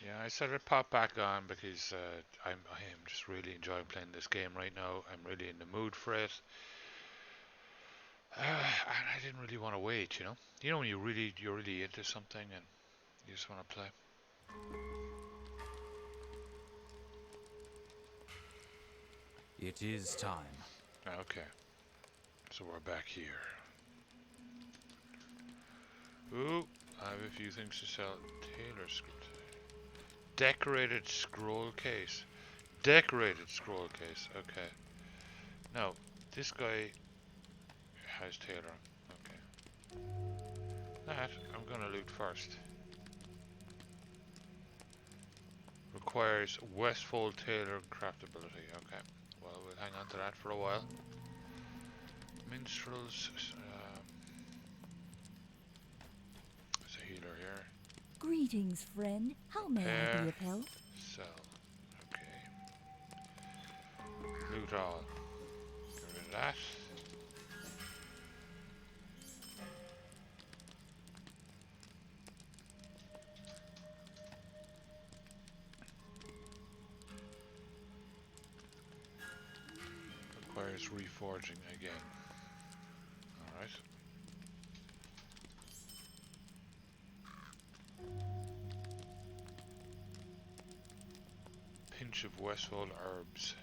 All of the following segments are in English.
Yeah, I said I'd pop back on because I am just really enjoying playing this game right now. I'm really in the mood for it, and I didn't really want to wait. You know when you're really into something and you just want to play. It is time. Okay, so we're back here. Ooh, I have a few things to sell. Taylor script. Decorated scroll case. Decorated scroll case. Okay. No, this guy has Taylor. Okay. That I'm gonna loot first. Requires Westfold Taylor craftability. Okay. Well, we'll hang on to that for a while. Minstrels. There's a healer here. Greetings, friend. How may I be Repair. of help? Sell. Okay. Loot all. Get rid of that. Requires reforging again. Alright. Pinch of Westfold herbs.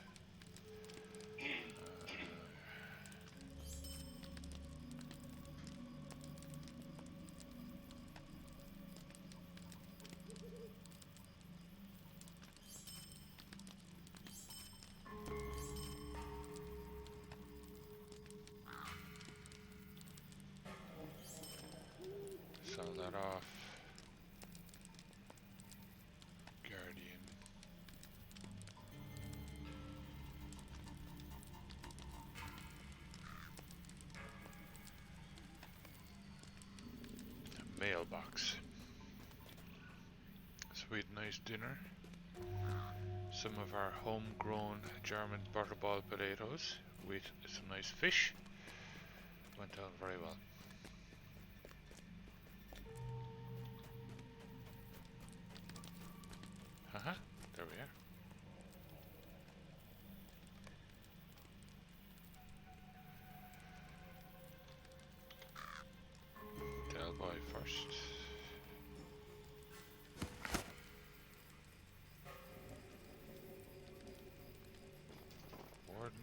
Sell that off. Guardian. Mailbox. Sweet, nice dinner. Some of our homegrown German butterball potatoes with some nice fish. Went down very well. Haha, there we are. Del Boy first. Warden.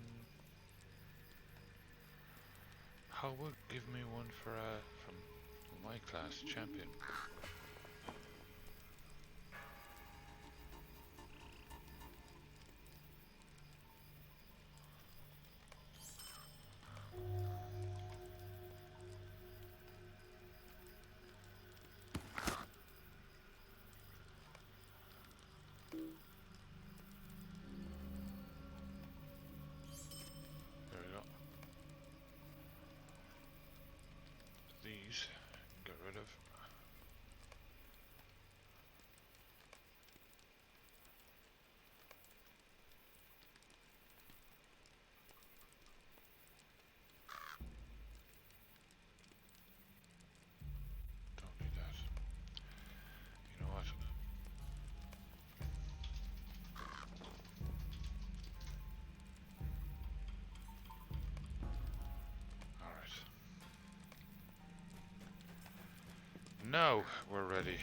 How would give me one for from my class champion? There we go. These get rid of. Don't need that. You know what? Alright. Now we're ready.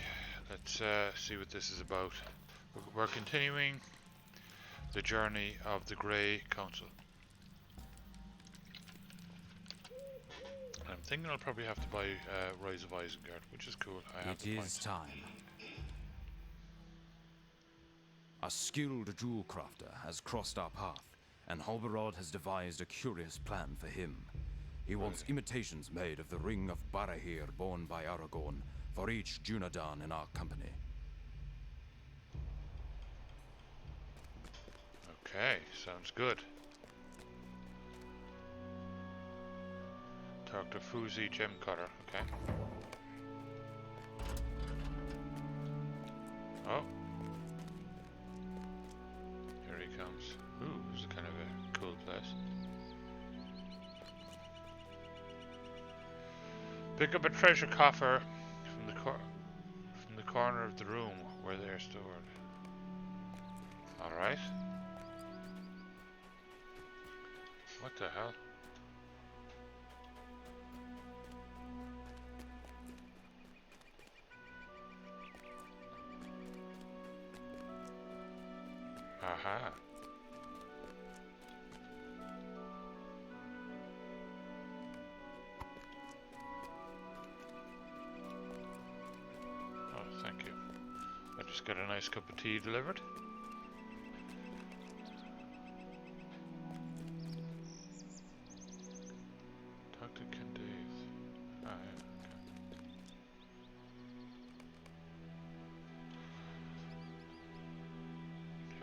Let's see what this is about. We're continuing the journey of the Grey Council. I'm thinking I'll probably have to buy Rise of Isengard, which is cool. I have It the is points. time. A skilled jewel crafter has crossed our path, and Halberod has devised a curious plan for him. He wants imitations made of the ring of Barahir borne by Aragorn for each Dunedain in our company. Okay, sounds good. Talk to Fuzi Gem Cutter, okay. Oh. Here he comes. Ooh, this is kind of a cool place. Pick up a treasure coffer from the corner of the room where they're stored. Alright. What the hell? Aha. Oh, thank you. I just got a nice cup of tea delivered. Dr. Candace. Ah, yeah,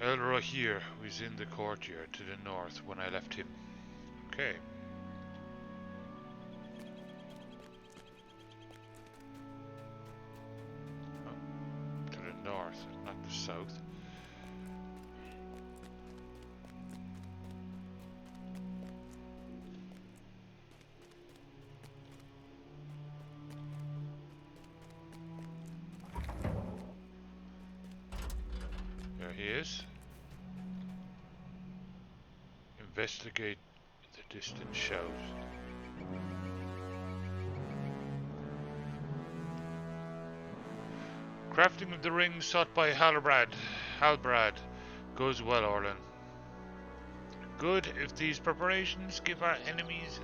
okay. Elroy here was in the courtyard to the north when I left him. Okay. To the north, not the south. There he is. Investigate the distant shout. Crafting of the ring sought by Halbrad goes well, Orlin. Good. If these preparations give our enemies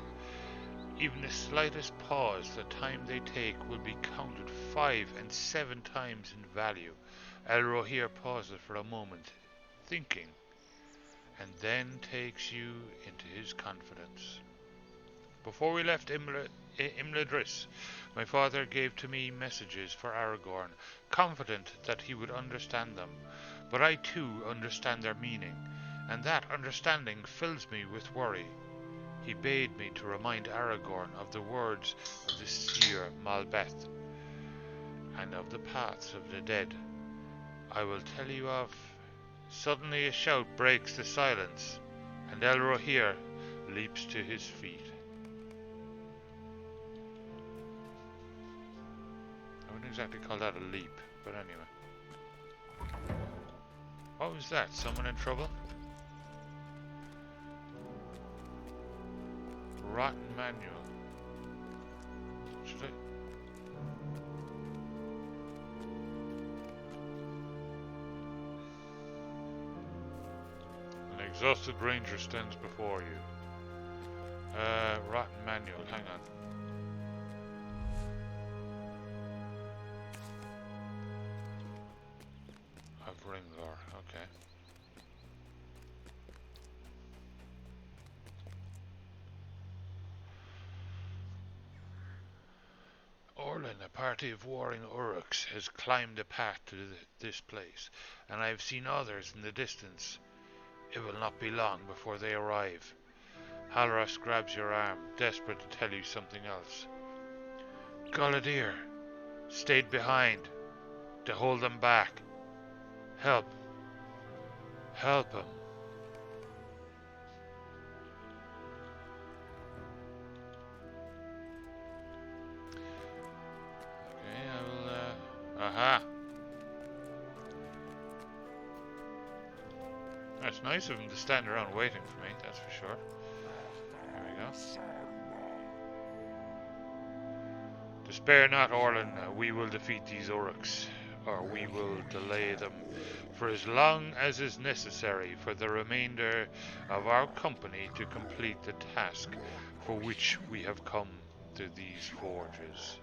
even the slightest pause, the time they take will be counted 5 and 7 times in value. Elro here pauses for a moment, thinking, and then takes you into his confidence. Before we left Imladris, my father gave to me messages for Aragorn, confident that he would understand them. But I too understand their meaning, and that understanding fills me with worry. He bade me to remind Aragorn of the words of the seer Malbeth, and of the paths of the dead. I will tell you of... Suddenly a shout breaks the silence, and Elrohir leaps to his feet. I wouldn't exactly call that a leap, but anyway. What was that? Someone in trouble? Rotten manual. Should I... An exhausted ranger stands before you. Rotten manual, hang on. Of Ringvar, okay. Orlin, a party of warring Uruks has climbed a path to this place, and I have seen others in the distance. It will not be long before they arrive. Halras grabs your arm, desperate to tell you something else. Galadir stayed behind to hold them back. Help. Help him. Okay, I will, aha. That's nice of him to stand around waiting for me, that's for sure. There we go. Despair not, Orlin. We will defeat these Uruks, or we will delay them for as long as is necessary for the remainder of our company to complete the task for which we have come to these forges.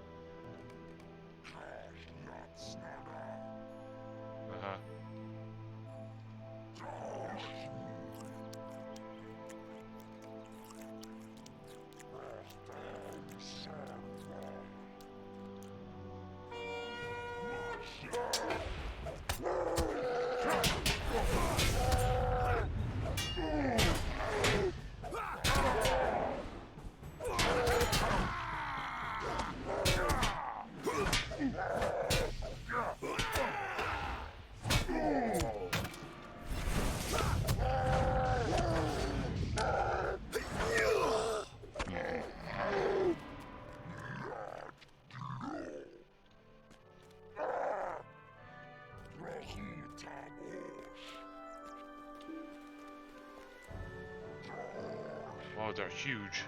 Oh, they're huge.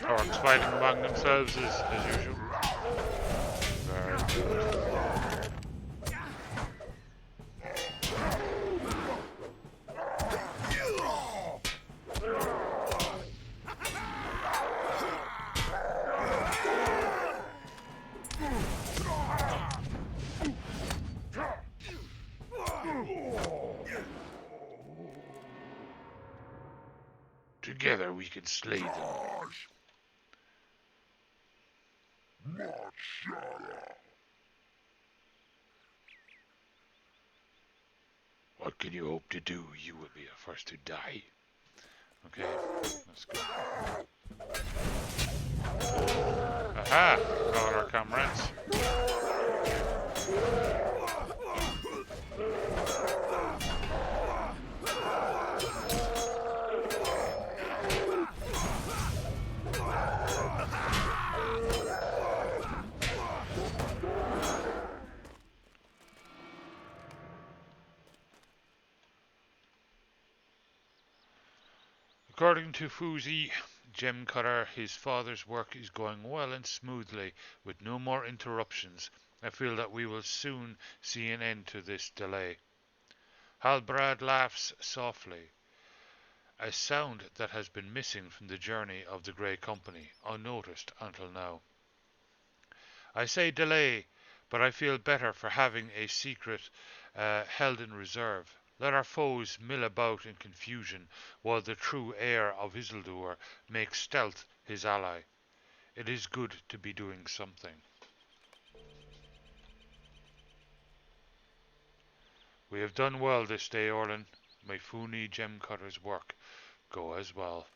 Orcs fighting among themselves as usual. Very good. Together we can slay them. What can you hope to do? You will be the first to die. Okay, let's go. Aha! All our comrades. According to Fuzi, Gem Cutter, his father's work is going well and smoothly, with no more interruptions. I feel that we will soon see an end to this delay. Halbrad laughs softly, a sound that has been missing from the journey of the Grey Company, unnoticed until now. I say delay, but I feel better for having a secret held in reserve. Let our foes mill about in confusion, while the true heir of Isildur makes stealth his ally. It is good to be doing something. We have done well this day, Orlin. May Funi Gemcutter's work go as well.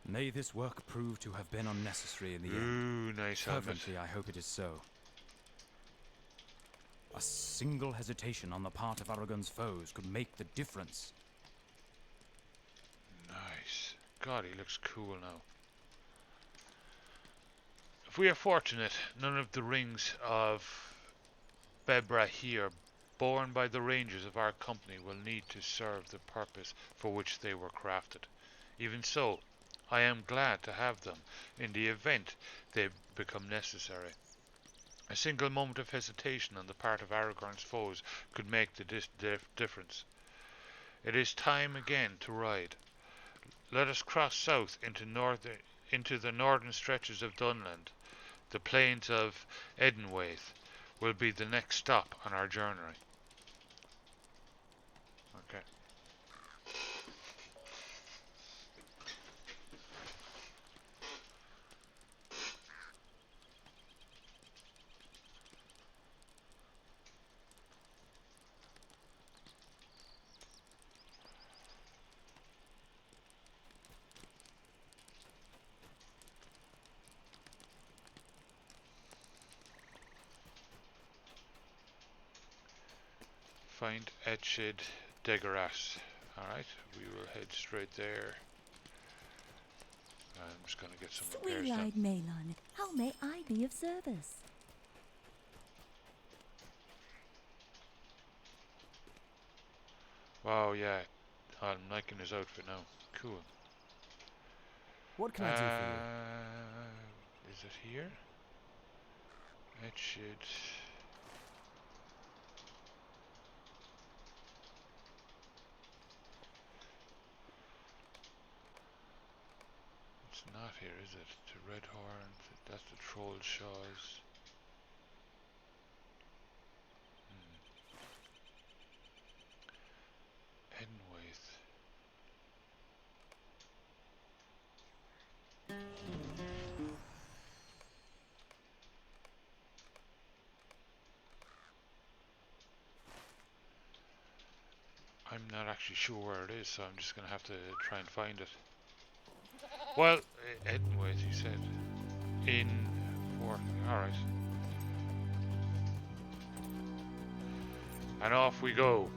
May this work prove to have been unnecessary in the end. Ooh, nice helmet. Fervently, I hope it is so. A single hesitation on the part of Aragon's foes could make the difference. Nice. God, he looks cool now. If we are fortunate, none of the rings of Bebra here, borne by the rangers of our company, will need to serve the purpose for which they were crafted. Even so, I am glad to have them in the event they become necessary. A single moment of hesitation on the part of Aragorn's foes could make the difference. It is time again to ride. Let us cross south into the northern stretches of Dunland. The plains of Edenwaith will be the next stop on our journey. Okay. Find Etchid Degaras. Alright, we will head straight there. I'm just going to get some repairs done. Sweet-eyed Malon, how may I be of service? Wow, yeah. I'm liking his outfit now. Cool. What can I do for you? Is it here? Etchid. It's not here, is it? The Red Horn, that's the Troll Shaws. I'm not actually sure where it is, so I'm just gonna have to try and find it. Well, Edenwaith, he said. In Fort. Alright. And off we go.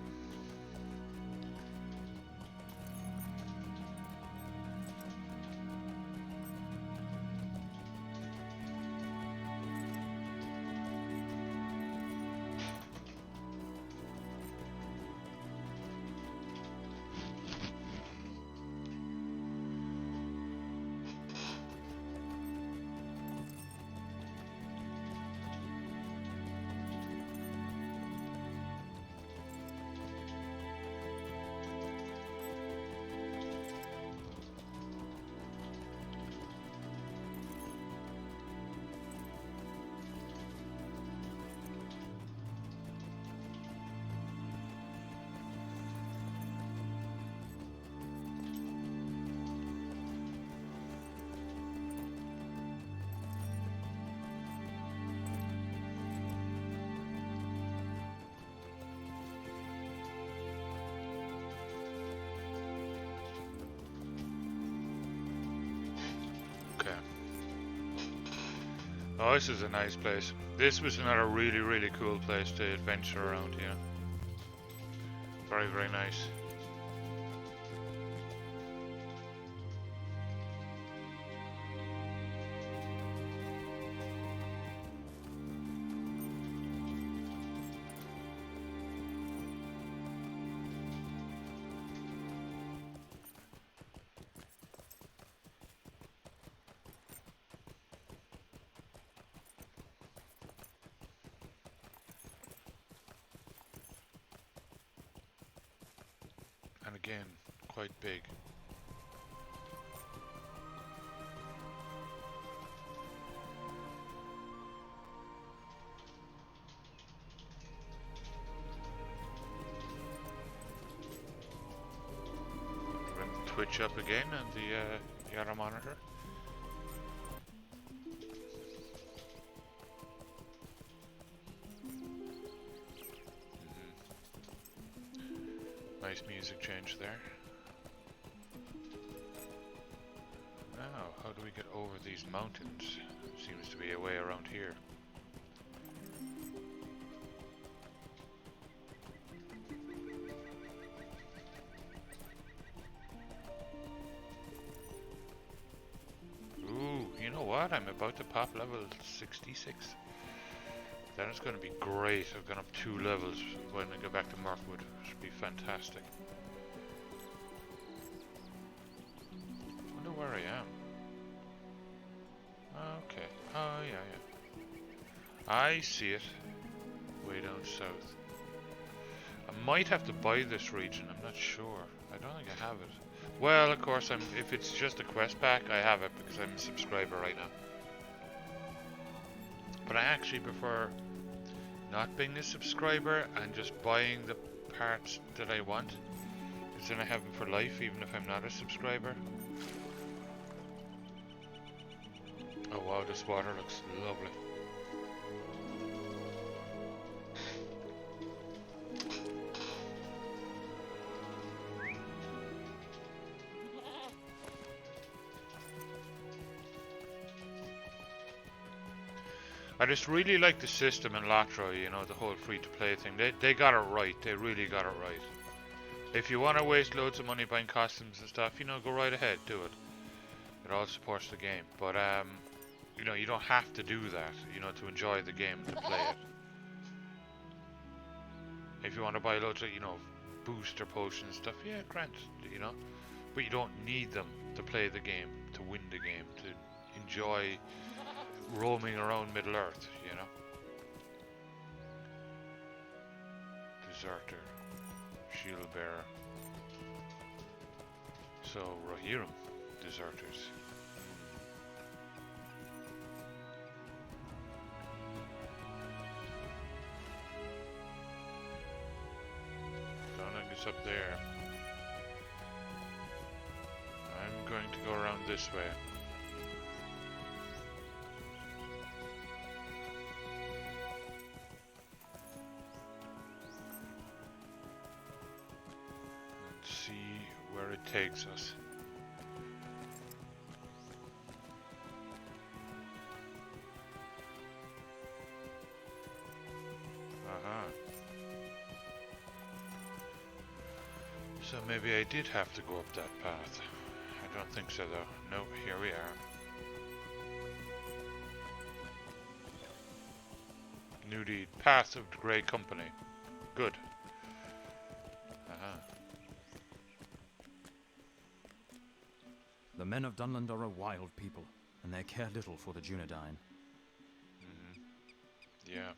Okay. Oh, this is a nice place. This was another really, really cool place to adventure around here. Very, very nice. And again, quite big. Bring Twitch up again on the other monitor. Nice music change there. Now, how do we get over these mountains? Seems to be a way around here. Ooh, you know what? I'm about to pop level 66. Then it's going to be great. I've gone up 2 levels when I go back to Mirkwood. It should be fantastic. Wonder where I am. Okay. Oh, yeah, yeah. I see it. Way down south. I might have to buy this region. I'm not sure. I don't think I have it. Well, of course, if it's just a quest pack, I have it because I'm a subscriber right now. But I actually prefer not being a subscriber and just buying the parts that I want, because then I have them for life even if I'm not a subscriber. Oh wow, this water looks lovely. I just really like the system in Lotro, you know, the whole free-to-play thing. They got it right. They really got it right. If you want to waste loads of money buying costumes and stuff, you know, go right ahead, do it. It all supports the game. But, you know, you don't have to do that, you know, to enjoy the game, to play it. If you want to buy loads of, you know, booster potions and stuff, yeah, grant, you know. But you don't need them to play the game, to win the game, to enjoy roaming around Middle Earth, you know. Deserter, shield bearer. So Rohirrim, deserters. Don't think it's up there. I'm going to go around this way. takes us. So maybe I did have to go up that path. I don't think so though. No, here we are. New deed. Path of the Grey Company. Good. The men of Dunland are a wild people, and they care little for the Dunedain. Yeah.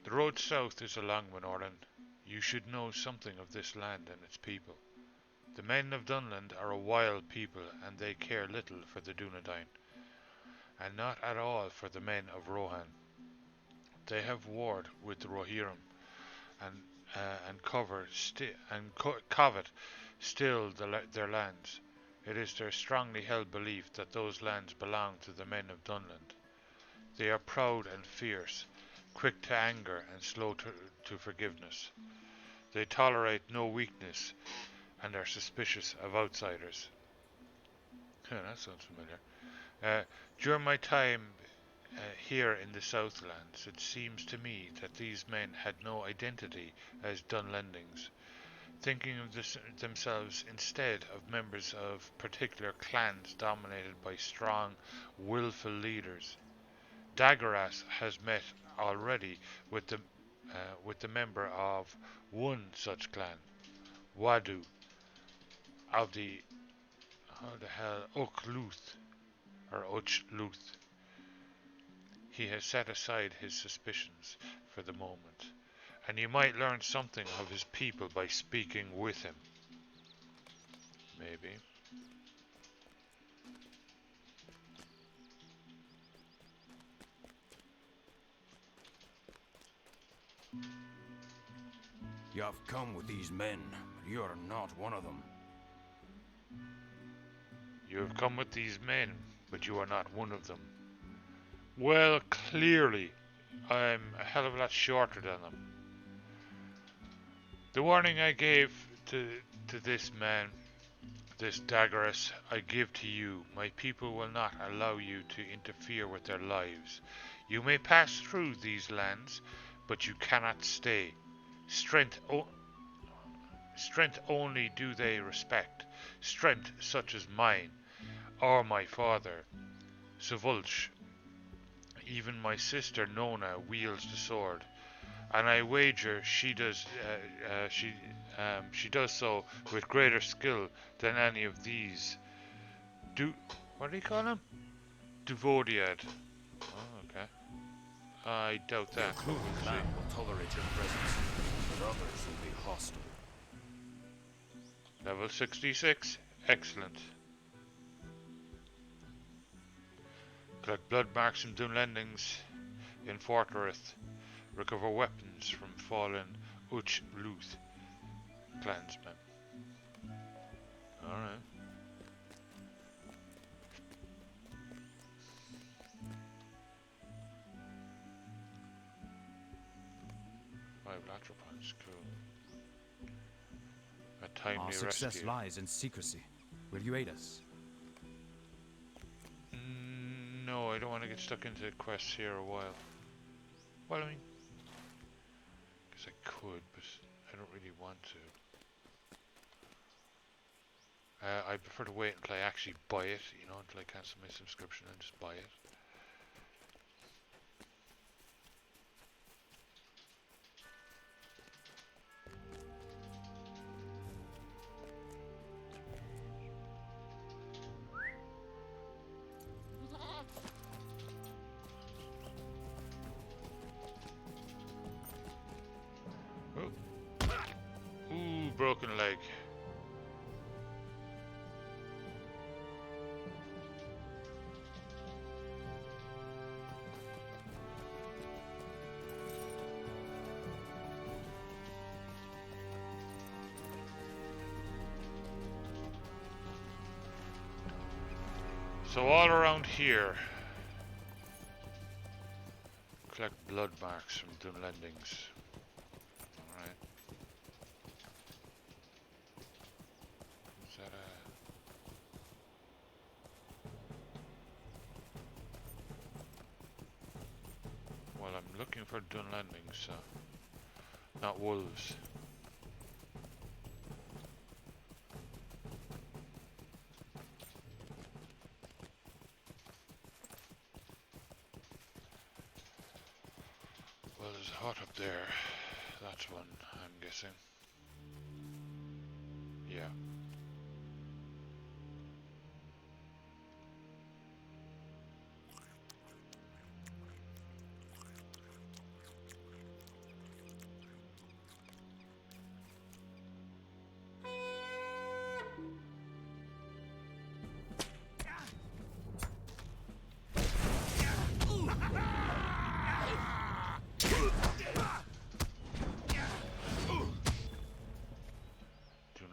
The road south is a long one, Orlin. You should know something of this land and its people. The men of Dunland are a wild people, and they care little for the Dunedain, and not at all for the men of Rohan. They have warred with the Rohirrim, and covet still their lands. It is their strongly held belief that those lands belong to the men of Dunland. They are proud and fierce, quick to anger and slow to forgiveness. They tolerate no weakness and are suspicious of outsiders. That sounds familiar. During my time here in the Southlands, it seems to me that these men had no identity as Dunlendings, thinking of themselves instead of members of particular clans dominated by strong, willful leaders. Daggeras has met already with the member of one such clan, Wadu, of the how the hell Ukluth or Uchluth. He has set aside his suspicions for the moment, and you might learn something of his people by speaking with him. Maybe. You have come with these men, but you are not one of them. You have come with these men, but you are not one of them. Well, clearly, I'm a hell of a lot shorter than them. The warning I gave to this man, this Daggeras, I give to you. My people will not allow you to interfere with their lives. You may pass through these lands, but you cannot stay. Strength only do they respect. Strength such as mine, or my father, Savulch. Even my sister Nona wields the sword, and I wager she does so with greater skill than any of these. What do you call them? Duvodiad. Oh, okay. I doubt that. The Kluth clan will tolerate your presence, but others will be hostile. Level 66. Excellent. Collect blood marks from Dunlendings in Fortress. Recover weapons from fallen Uchluth clansmen. Alright. 5 Lotro points, cool. A timely Our success rescue. lies in secrecy. Will you aid us? No, I don't want to get stuck into quests here a while. Well, I mean, because I could, but I don't really want to. I prefer to wait until I actually buy it, you know, until I cancel my subscription and just buy it. Ooh, broken leg. So all around here, collect blood marks from Dunlendings. Alright. looking for Dunlandings, so not wolves. Well, there's a hut up there. That's one, I'm guessing. Yeah.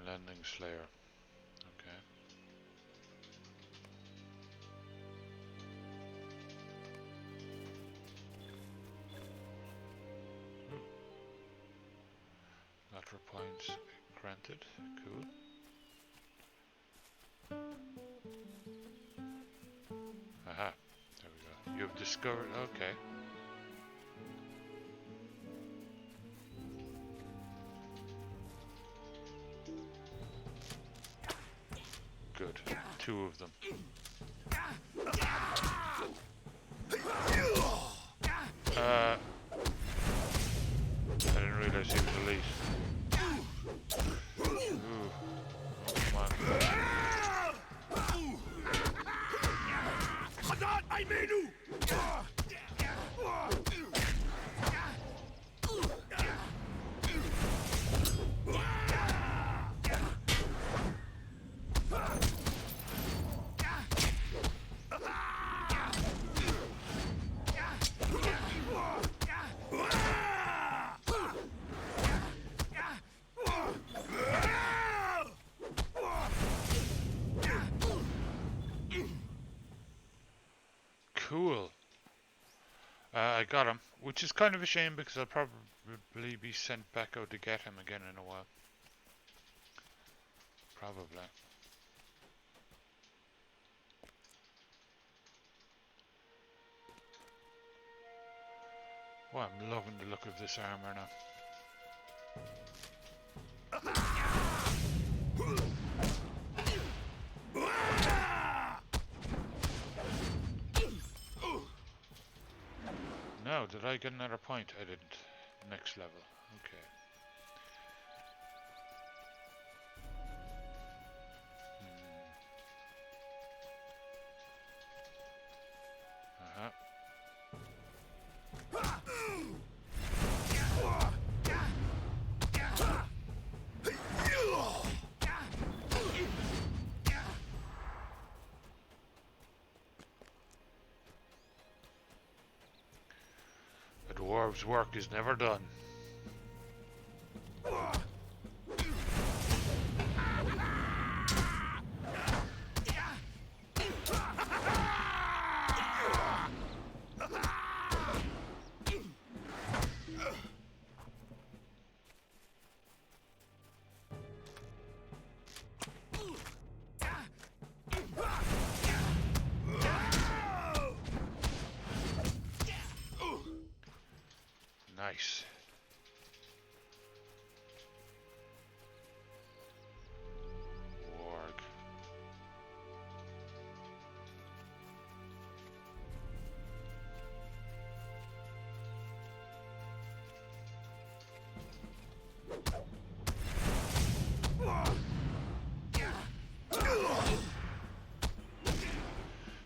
Landing Slayer. Okay. Lotro points granted. Cool. Aha. There we go. You've discovered. Okay. Good. Two of them. I didn't realize he was elite. Ooh. Oh, come on. Cool. I got him, which is kind of a shame because I'll probably be sent back out to get him again in a while. Probably. Oh, I'm loving the look of this armor now. No, did I get another point? I didn't. Next level. Okay. Uh-huh. A dwarves' work is never done. Nice. Warg.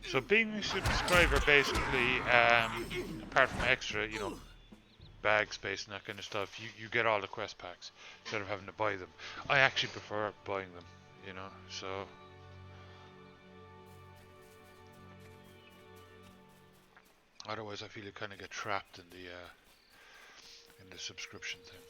So being a subscriber basically, apart from extra, you know, bag space and that kind of stuff, you get all the quest packs instead of having to buy them. I actually prefer buying them, you know, so otherwise I feel you kind of get trapped in the subscription thing.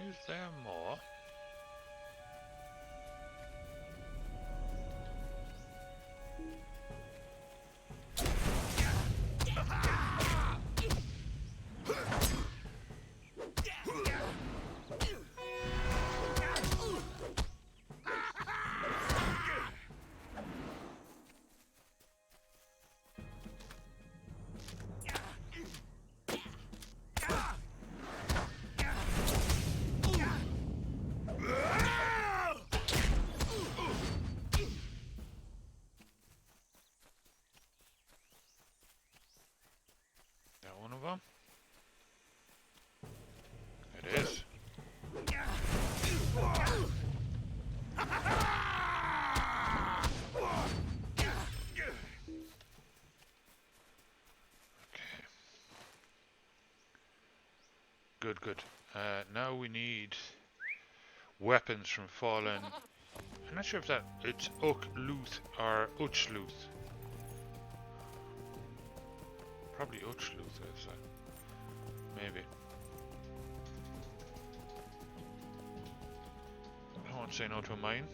Is there more? good, good. Now we need weapons from Fallen. I'm not sure if it's Uk Luth or Uchluth. Probably Uchluth is that. Maybe. I won't say no to a mine.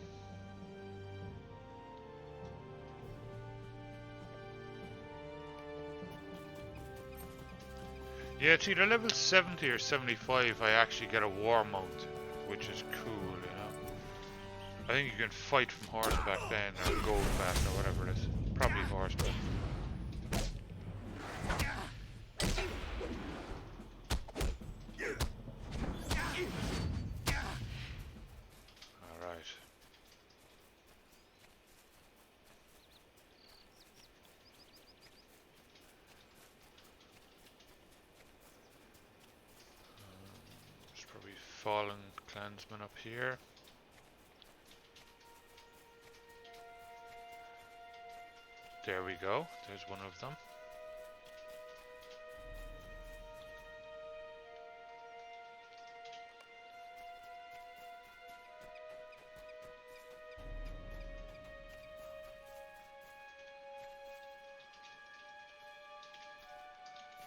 Yeah, it's either level 70 or 75 I actually get a war mount, which is cool, you know. I think you can fight from horseback then, or goldback, or whatever it is. Probably horseback. Alright. There's probably fallen clansmen up here. There we go, there's one of them.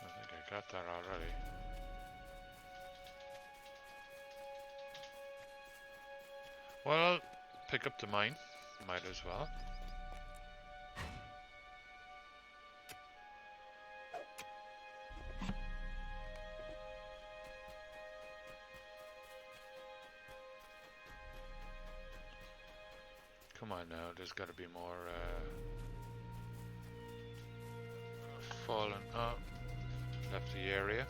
I think I got that already. Well, I'll pick up the mine, might as well. Come on now, there's got to be more fallen. Oh, left the area.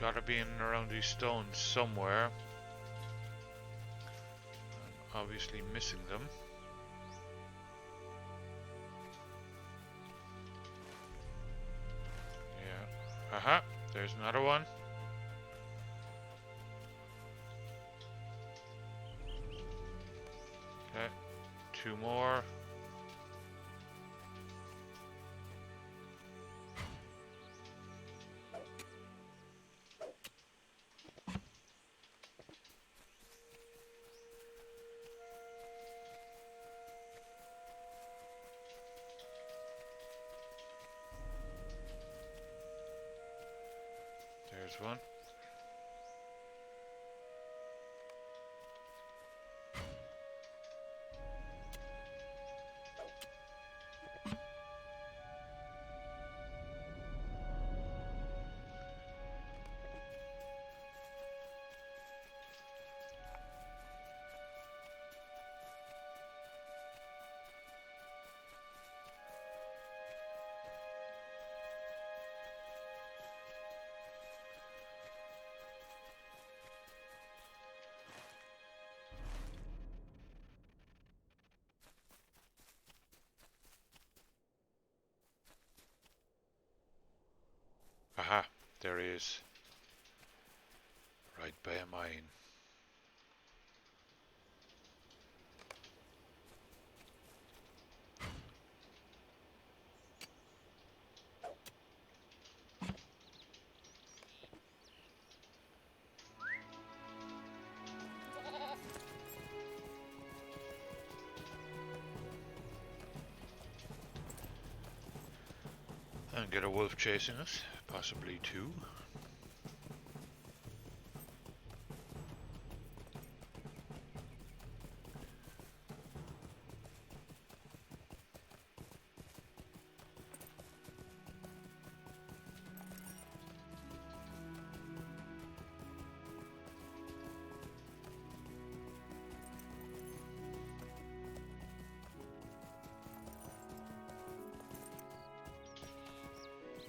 Gotta be in and around these stones somewhere. I'm obviously missing them. Yeah. Aha! There's another one. Okay. Two more. There's one. Aha, there he is. Right by a mine. And get a wolf chasing us, possibly two.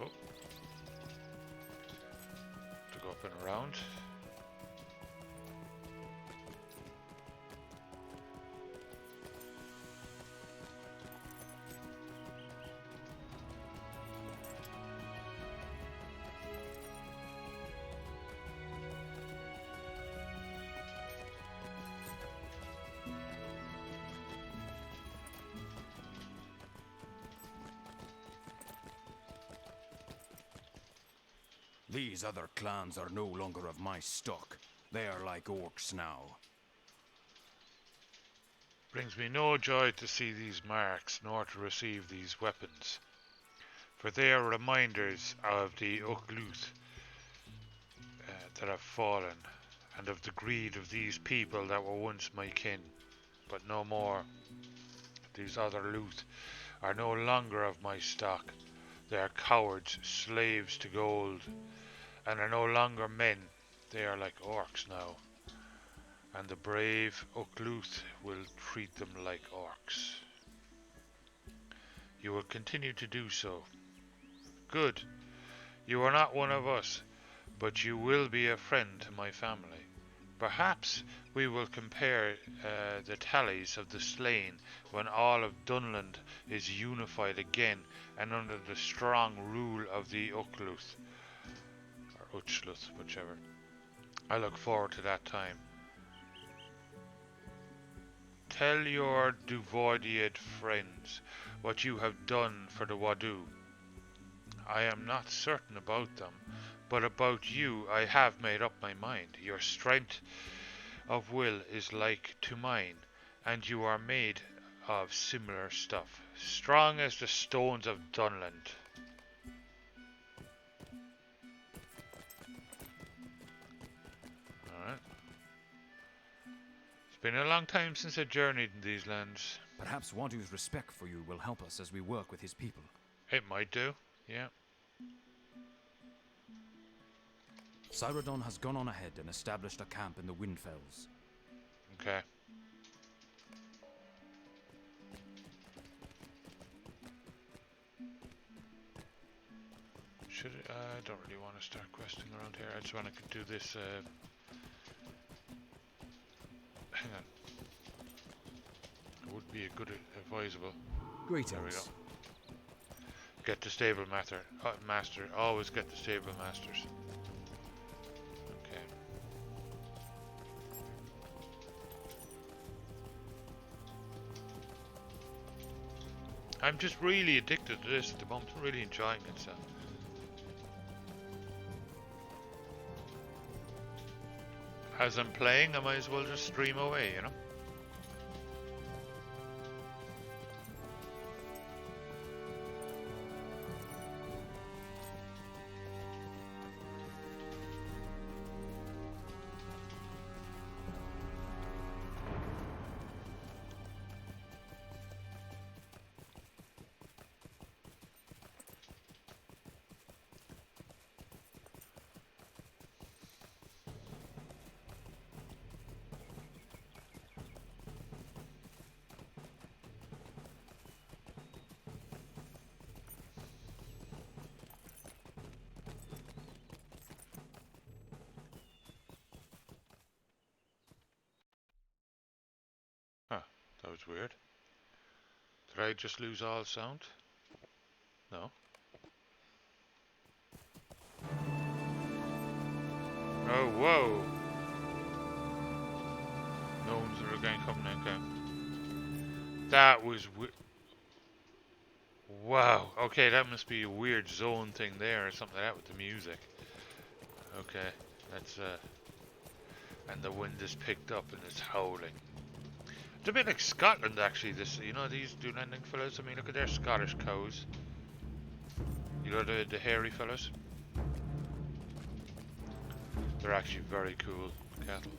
Oh. To go up and around. These other clans are no longer of my stock. They are like orcs now. Brings me no joy to see these marks, nor to receive these weapons, for they are reminders of the Ukluth that have fallen, and of the greed of these people that were once my kin, but no more. These other Luth are no longer of my stock. They are cowards, slaves to gold, and are no longer men. They are like orcs now, and the brave Ukluth will treat them like orcs. You will continue to do so. Good. You are not one of us, but you will be a friend to my family. Perhaps we will compare the tallies of the slain when all of Dunland is unified again and under the strong rule of the Ukluth, or Uchluth, whichever. I look forward to that time. Tell your Duvoidiad friends what you have done for the Wadu. I am not certain about them, but about you I have made up my mind. Your strength of will is like to mine, and you are made of similar stuff, strong as the stones of Dunland. Alright. It's been a long time since I journeyed in these lands. Perhaps Wadu's respect for you will help us as we work with his people. It might do, yeah. Cyrodion has gone on ahead and established a camp in the Windfells. Okay. I don't really want to start questing around here. I just want to do this. Hang on. It would be a good advisable. Greetings. There we go. Get the stable master. Master. Always get the stable masters. Okay. I'm just really addicted to this at the moment. I'm really enjoying it. So. As I'm playing, I might as well just stream away, you know? Huh, that was weird. Did I just lose all sound? No. Oh, whoa! No one's again coming in, okay. That was wow. Okay, that must be a weird zone thing there or something like that with the music. Okay, that's and the wind is picked up and it's howling. It's a bit like Scotland actually, this, you know, these Dunending fellas, I mean, look at their Scottish cows. You know, the hairy fellas? They're actually very cool cattle.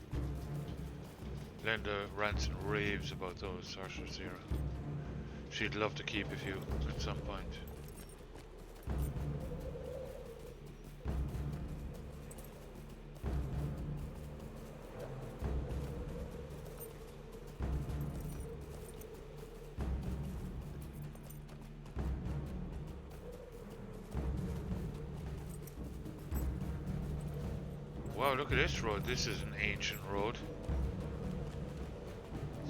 Linda rants and raves about those sorcerers here. She'd love to keep a few at some point. Wow, look at this road. This is an ancient road.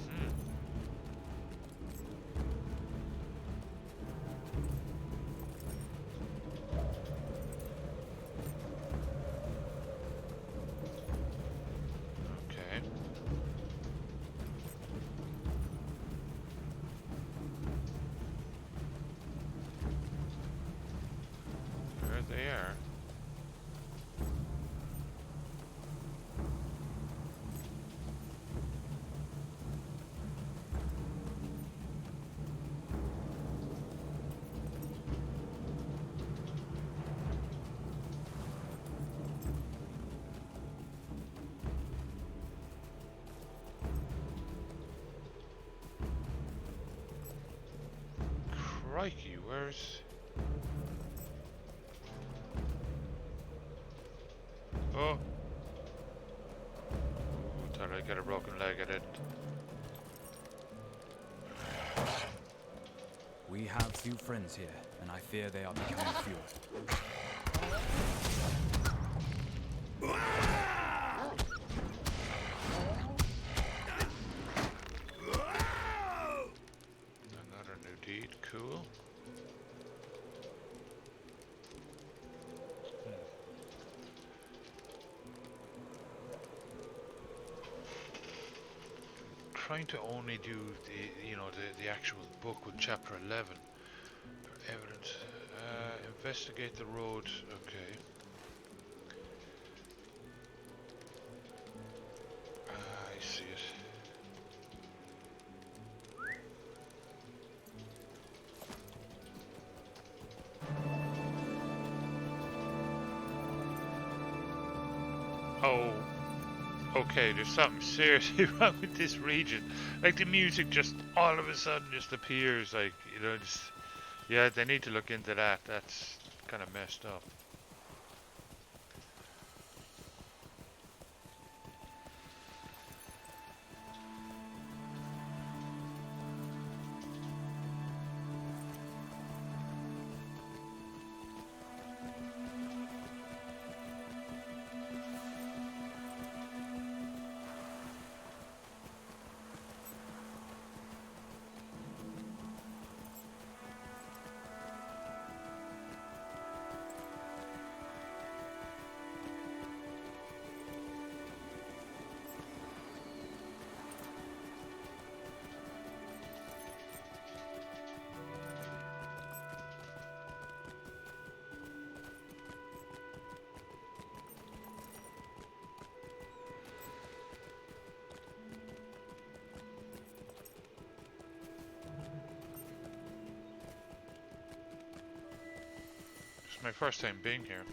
Hmm. Okay. There they are. Crikey, where's... Oh! Thought I got a broken leg, I didn't. We have few friends here, and I fear they are becoming fewer. Another new deed, cool. Trying to only do the actual book with chapter 11. Evidence. Investigate the road. Okay. I see it. Oh. Okay, there's something seriously wrong with this region. Like the music just all of a sudden just appears, like, just, yeah, they need to look into that. That's kind of messed up. It's my first time being here.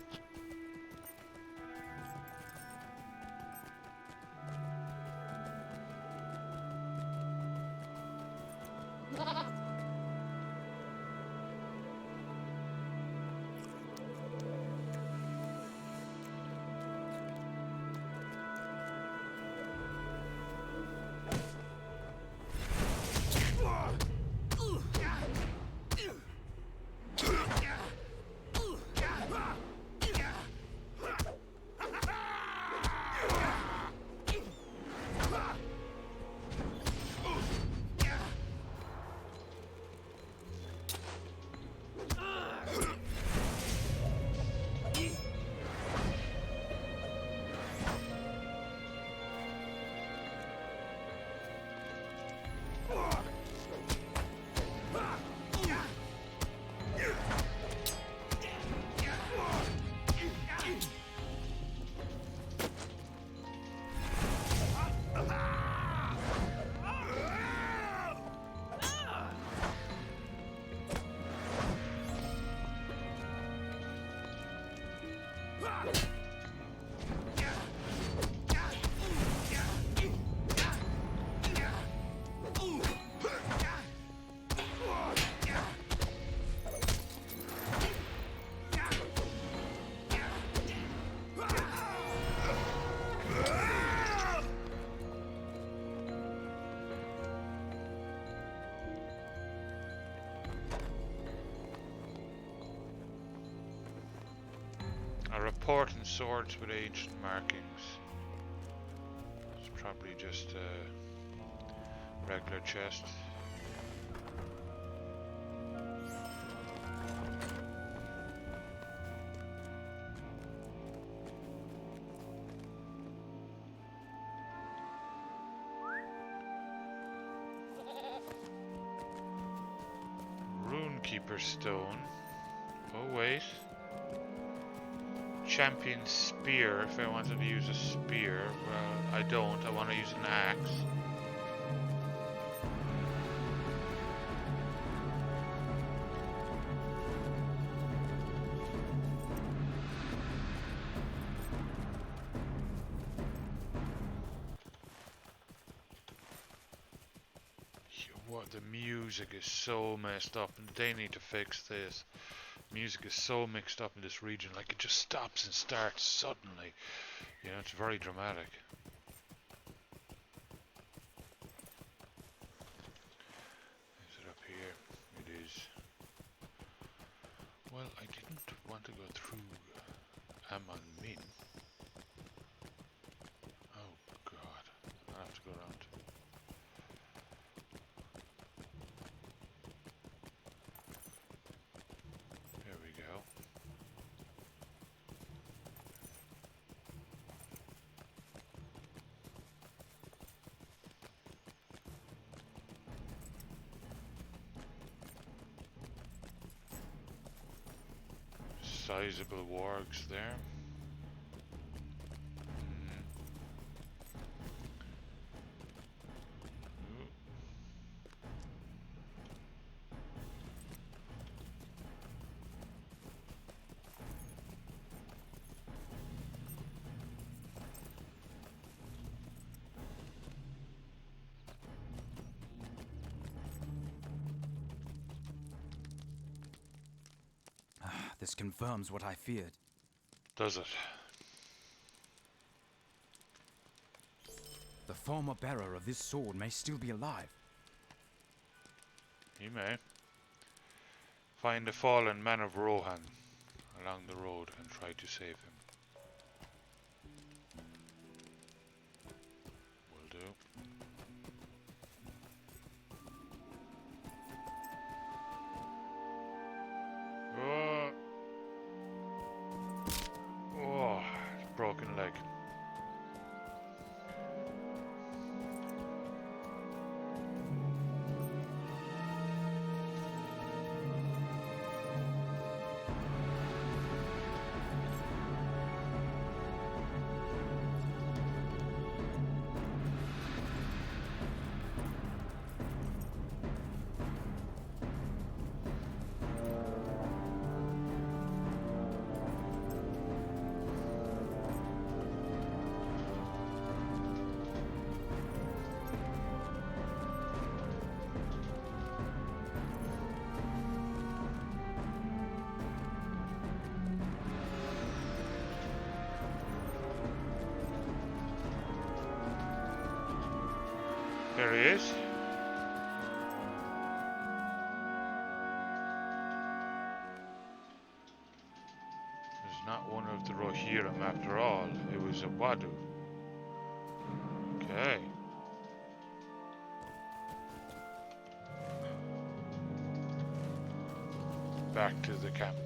A report in swords with ancient markings. It's probably just a regular chest. Runekeeper stone. Oh wait. Champion spear, if I wanted to use a spear. Well, I don't. I want to use an axe. What, the music is so messed up, and they need to fix this. Music is so mixed up in this region, like it just stops and starts suddenly. You know, it's very dramatic. Is it up here? It is. Well, I didn't want to go through Amon Min. Oh god, I have to go around. There we go. Sizable wargs there. This confirms what I feared. Does it? The former bearer of this sword may still be alive. He may. Find the fallen man of Rohan along the road and try to save him. Will do. Oh, oh, broken leg. There he is. It's not one of the Rohirrim after all. It was a Wadu. Okay. Back to the camp.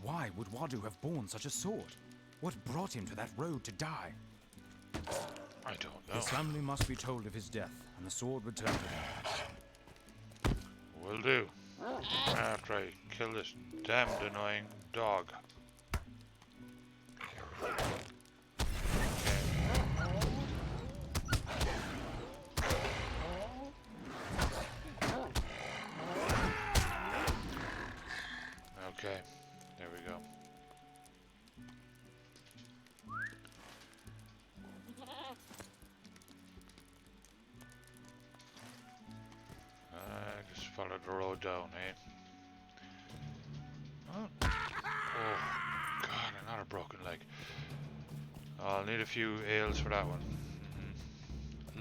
why would Wadu have borne such a sword? What brought him to that road to die? I don't know. His family must be told of his death, and the sword returned to him. Will do. After I kill this damned annoying dog. Okay, there we go. Just follow the road down, eh? Oh, oh God, another broken leg. I'll need a few ales for that one.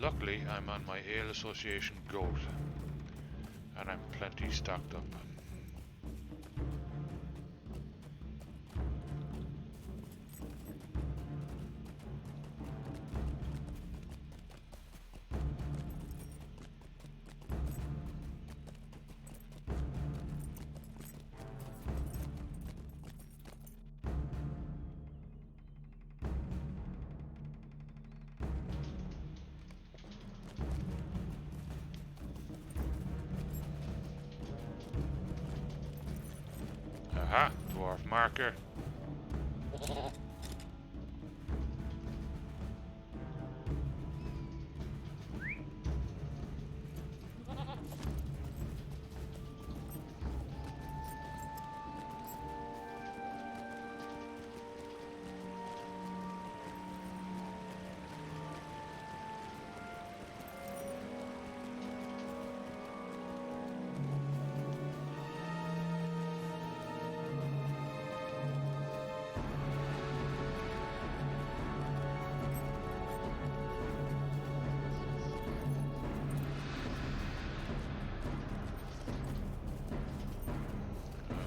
Luckily, I'm on my Ale Association goat, and I'm plenty stocked up. Aha, dwarf marker.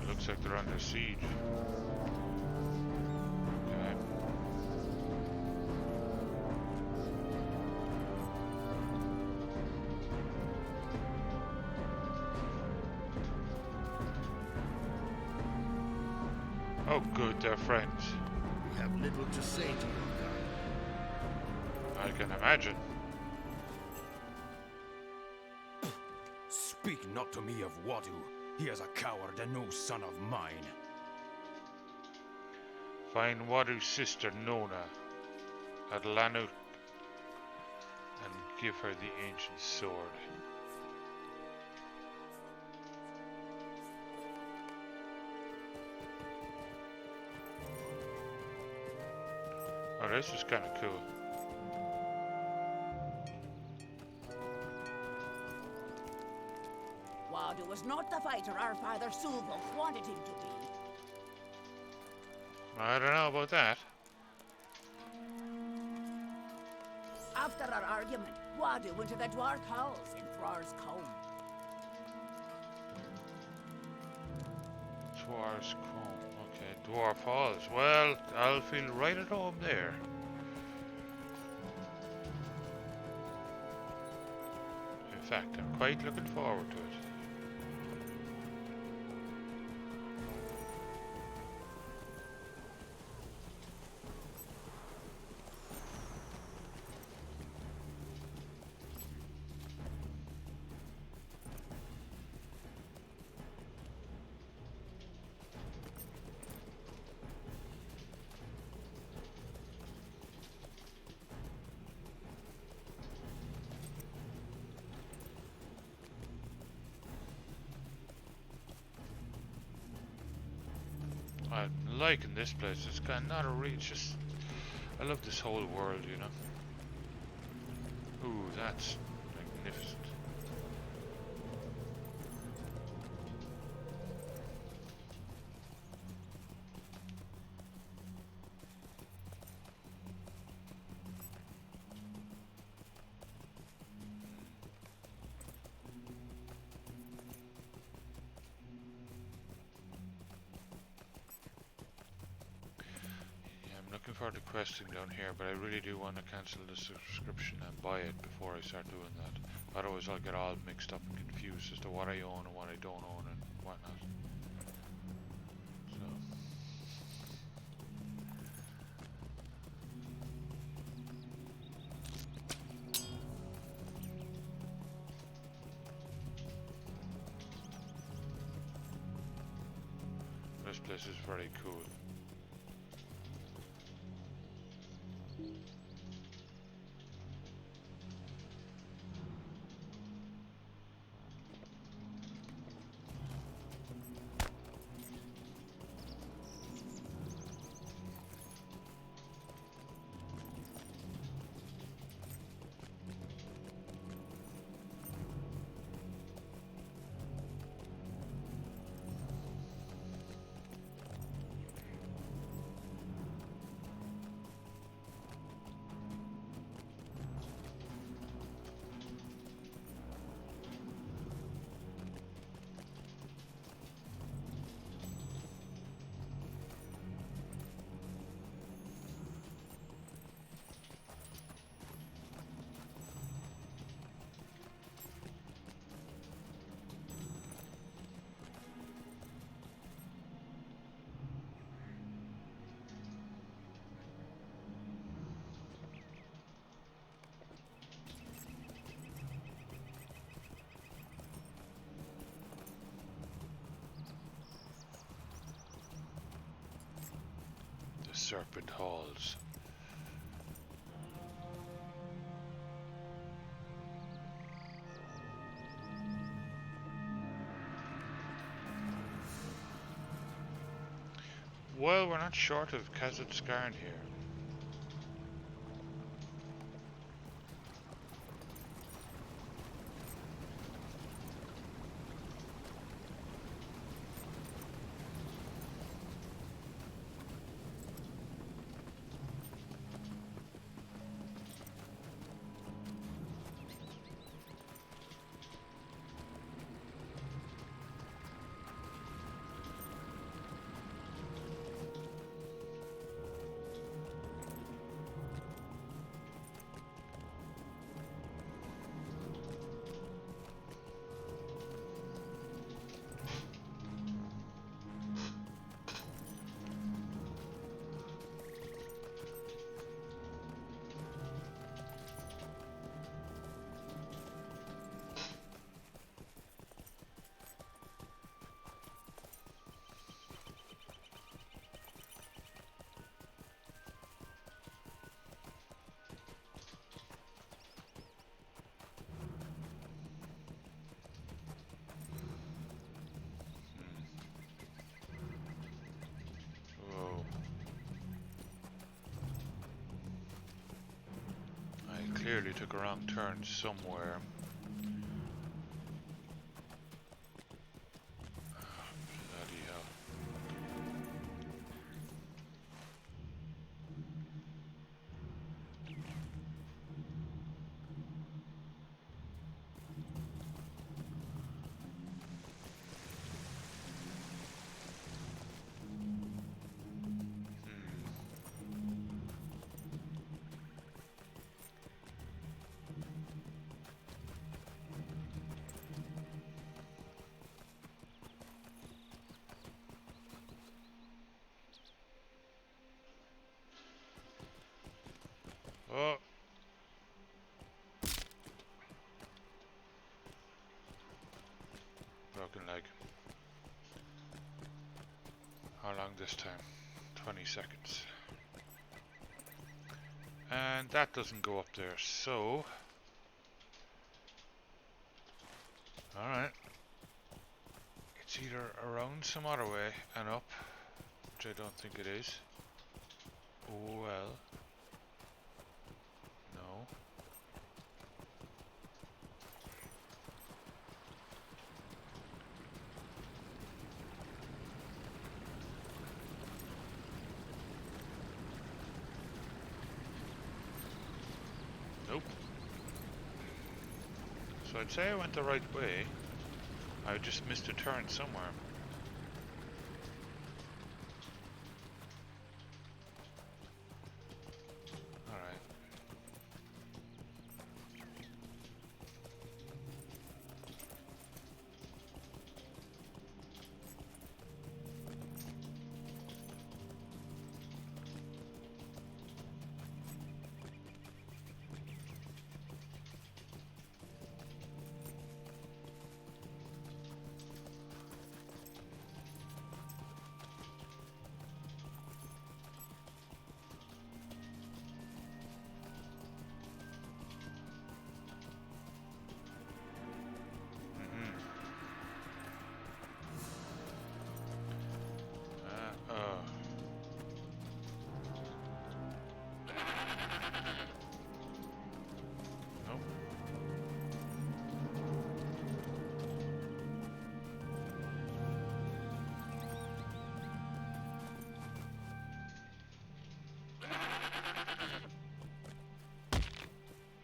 Looks like they're under siege. Okay. Oh good, they're friends. We have little to say to you, I can imagine. Speak not to me of Wadu. He is a coward and no son of mine. Find Wadu's sister Nona at Lanuk and give her the ancient sword. Oh, this is kind of cool. Wadu was not the fighter our father Sulvolf wanted him to be. I don't know about that. After our argument, Wadu went to the Dwarf Halls in Thrar's Combe. Thrar's Combe. Okay, Dwarf Halls. Well, I'll feel right at home there. In fact, I'm quite looking forward to it. I'm liking this place. It's got not a reach. Just, I love this whole world, you know. Ooh, that's magnificent. Looking forward to questing down here, but I really do want to cancel the subscription and buy it before I start doing that. Otherwise I'll get all mixed up and confused as to what I own and what I don't own and whatnot. So place is very cool. The Serpent Halls. Well, we're not short of Kazakhstan here. Whoa. I clearly took a wrong turn somewhere. Bloody hell. Oh! Broken leg. How long this time? 20 seconds. And that doesn't go up there, so... Alright. It's either around some other way and up, which I don't think it is. Oh well. No. Nope. So I'd say I went the right way. I just missed a turn somewhere. Alright.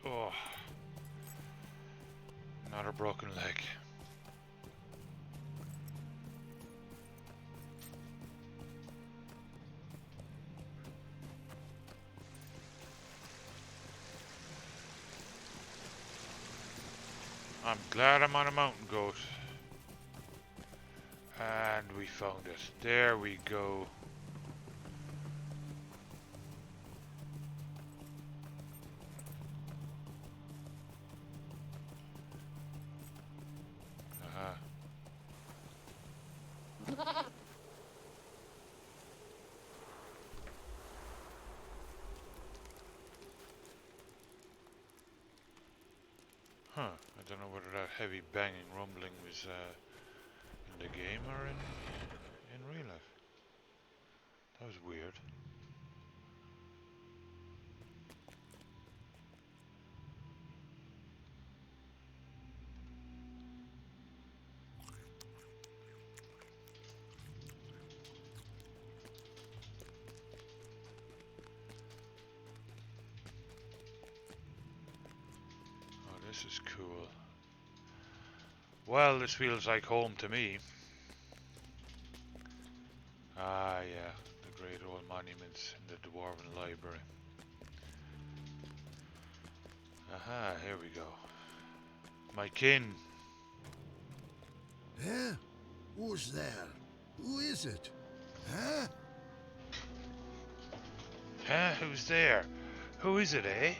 Oh, not a broken leg. I'm glad I'm on a mountain goat. And we found it. There we go. Huh. I don't know whether that heavy banging rumbling was in the game or in real life. That was weird. Oh, this is cool. Well, this feels like home to me. Ah, yeah, the great old monuments in the Dwarven Library. Aha, here we go. My kin. Huh? Who's there? Who is it? Huh? Huh? Who's there? Who is it, eh?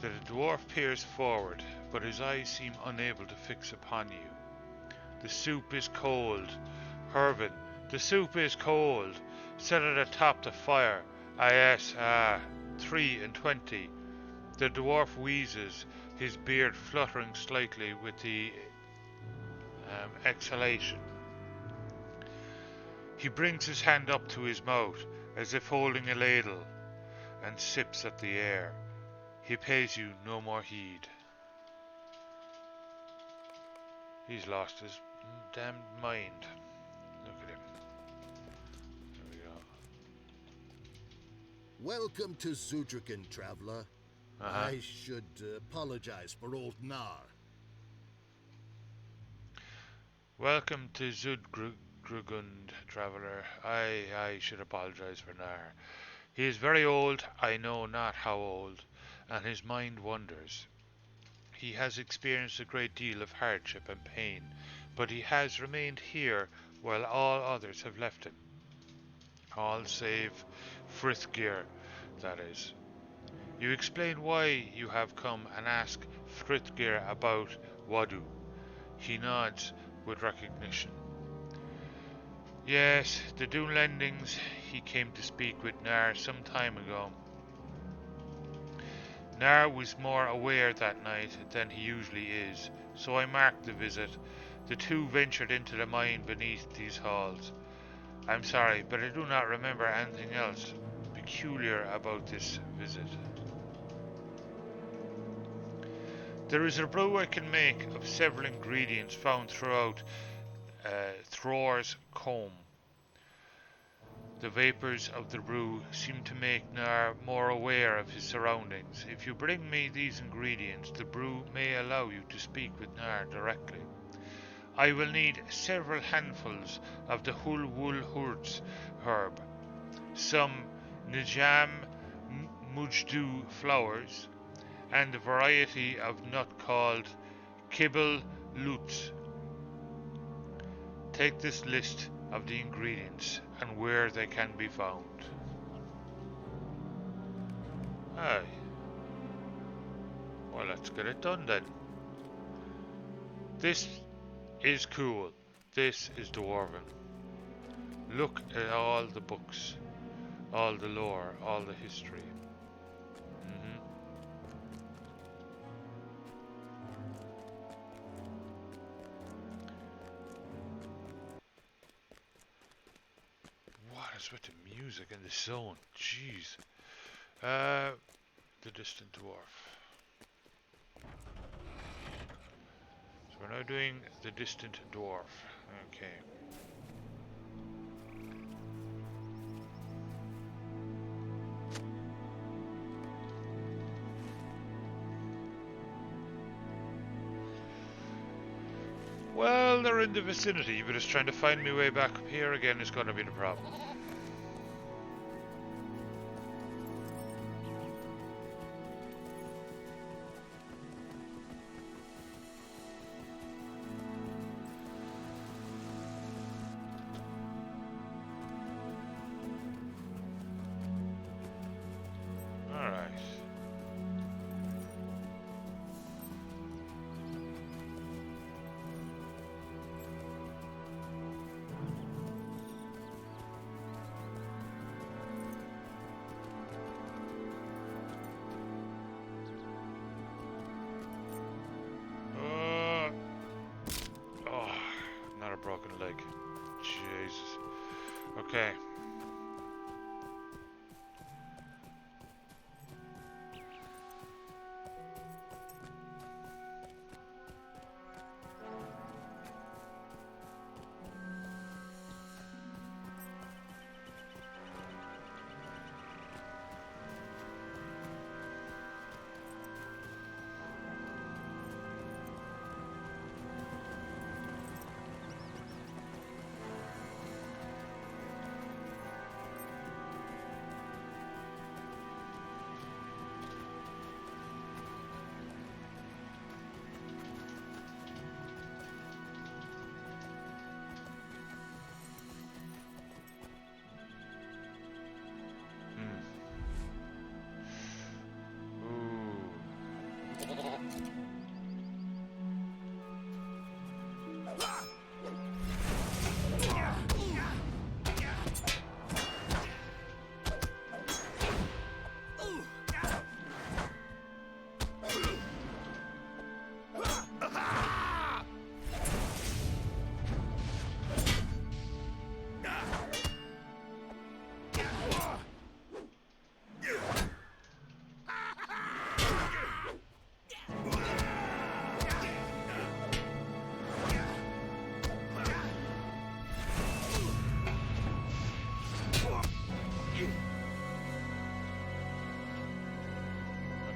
The dwarf peers forward, but his eyes seem unable to fix upon you. The soup is cold. Hervin, the soup is cold. Set it atop the fire. Ah, yes, 3:20. The dwarf wheezes, his beard fluttering slightly with the exhalation. He brings his hand up to his mouth, as if holding a ladle, and sips at the air. He pays you no more heed. He's lost his damned mind. Look at him. There we go. Welcome to Zudrican, traveler. I should apologize for old Nar. Welcome to Zudgrugund, traveler. I should apologize for Nar. He is very old, I know not how old, and his mind wanders. He has experienced a great deal of hardship and pain, but he has remained here while all others have left him. All save Frithgear, that is. You explain why you have come and ask Frithgear about Wadu. He nods with recognition. Yes, the Dunlendings, he came to speak with Nar some time ago. Nar was more aware that night than he usually is, so I marked the visit. The two ventured into the mine beneath these halls. I'm sorry, but I do not remember anything else peculiar about this visit. There is a brew I can make of several ingredients found throughout Thror's comb. The vapors of the brew seem to make Nar more aware of his surroundings. If you bring me these ingredients, the brew may allow you to speak with Nar directly. I will need several handfuls of the Hulwulhurts herb, some Najam Mujdu flowers, and a variety of nut called Kibble Lutz. Take this list of the ingredients and where they can be found. Aye. Well, let's get it done then. This is cool. This is Dwarven. Look at all the books, all the lore, all the history. What is with the music and the zone? Jeez. The distant dwarf. So we're now doing the distant dwarf. Okay. Well, they're in the vicinity, but it's trying to find me way back up here again is going to be the problem. Alright. Oh, not a broken leg. Jesus. Okay.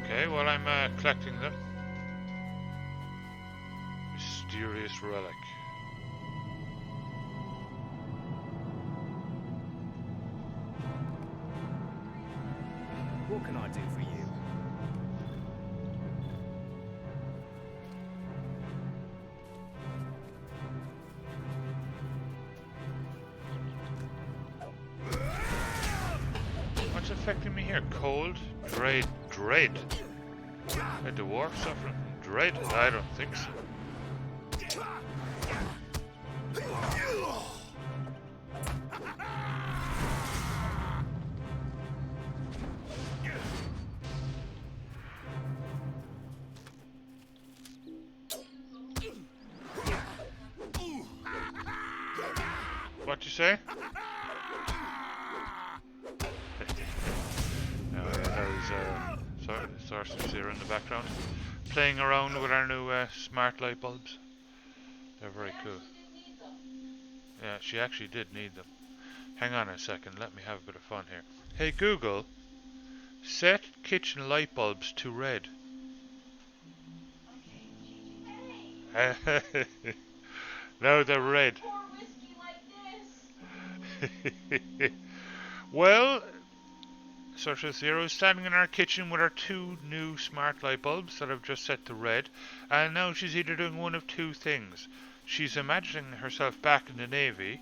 Okay, well I'm collecting them. Mysterious relic. What can I do for you? What's affecting me here? Cold? Dread? A dwarf suffering from dread? I don't think so. What you say? Sorceress here in the background, playing around with our new smart light bulbs. They're very cool. Yeah, she actually did need them. Hang on a second, let me have a bit of fun here. Hey Google, set kitchen light bulbs to red. Now they're red. Well, Sorceress Zero is standing in our kitchen with our two new smart light bulbs that I've just set to red, and now she's either doing one of two things. She's imagining herself back in the Navy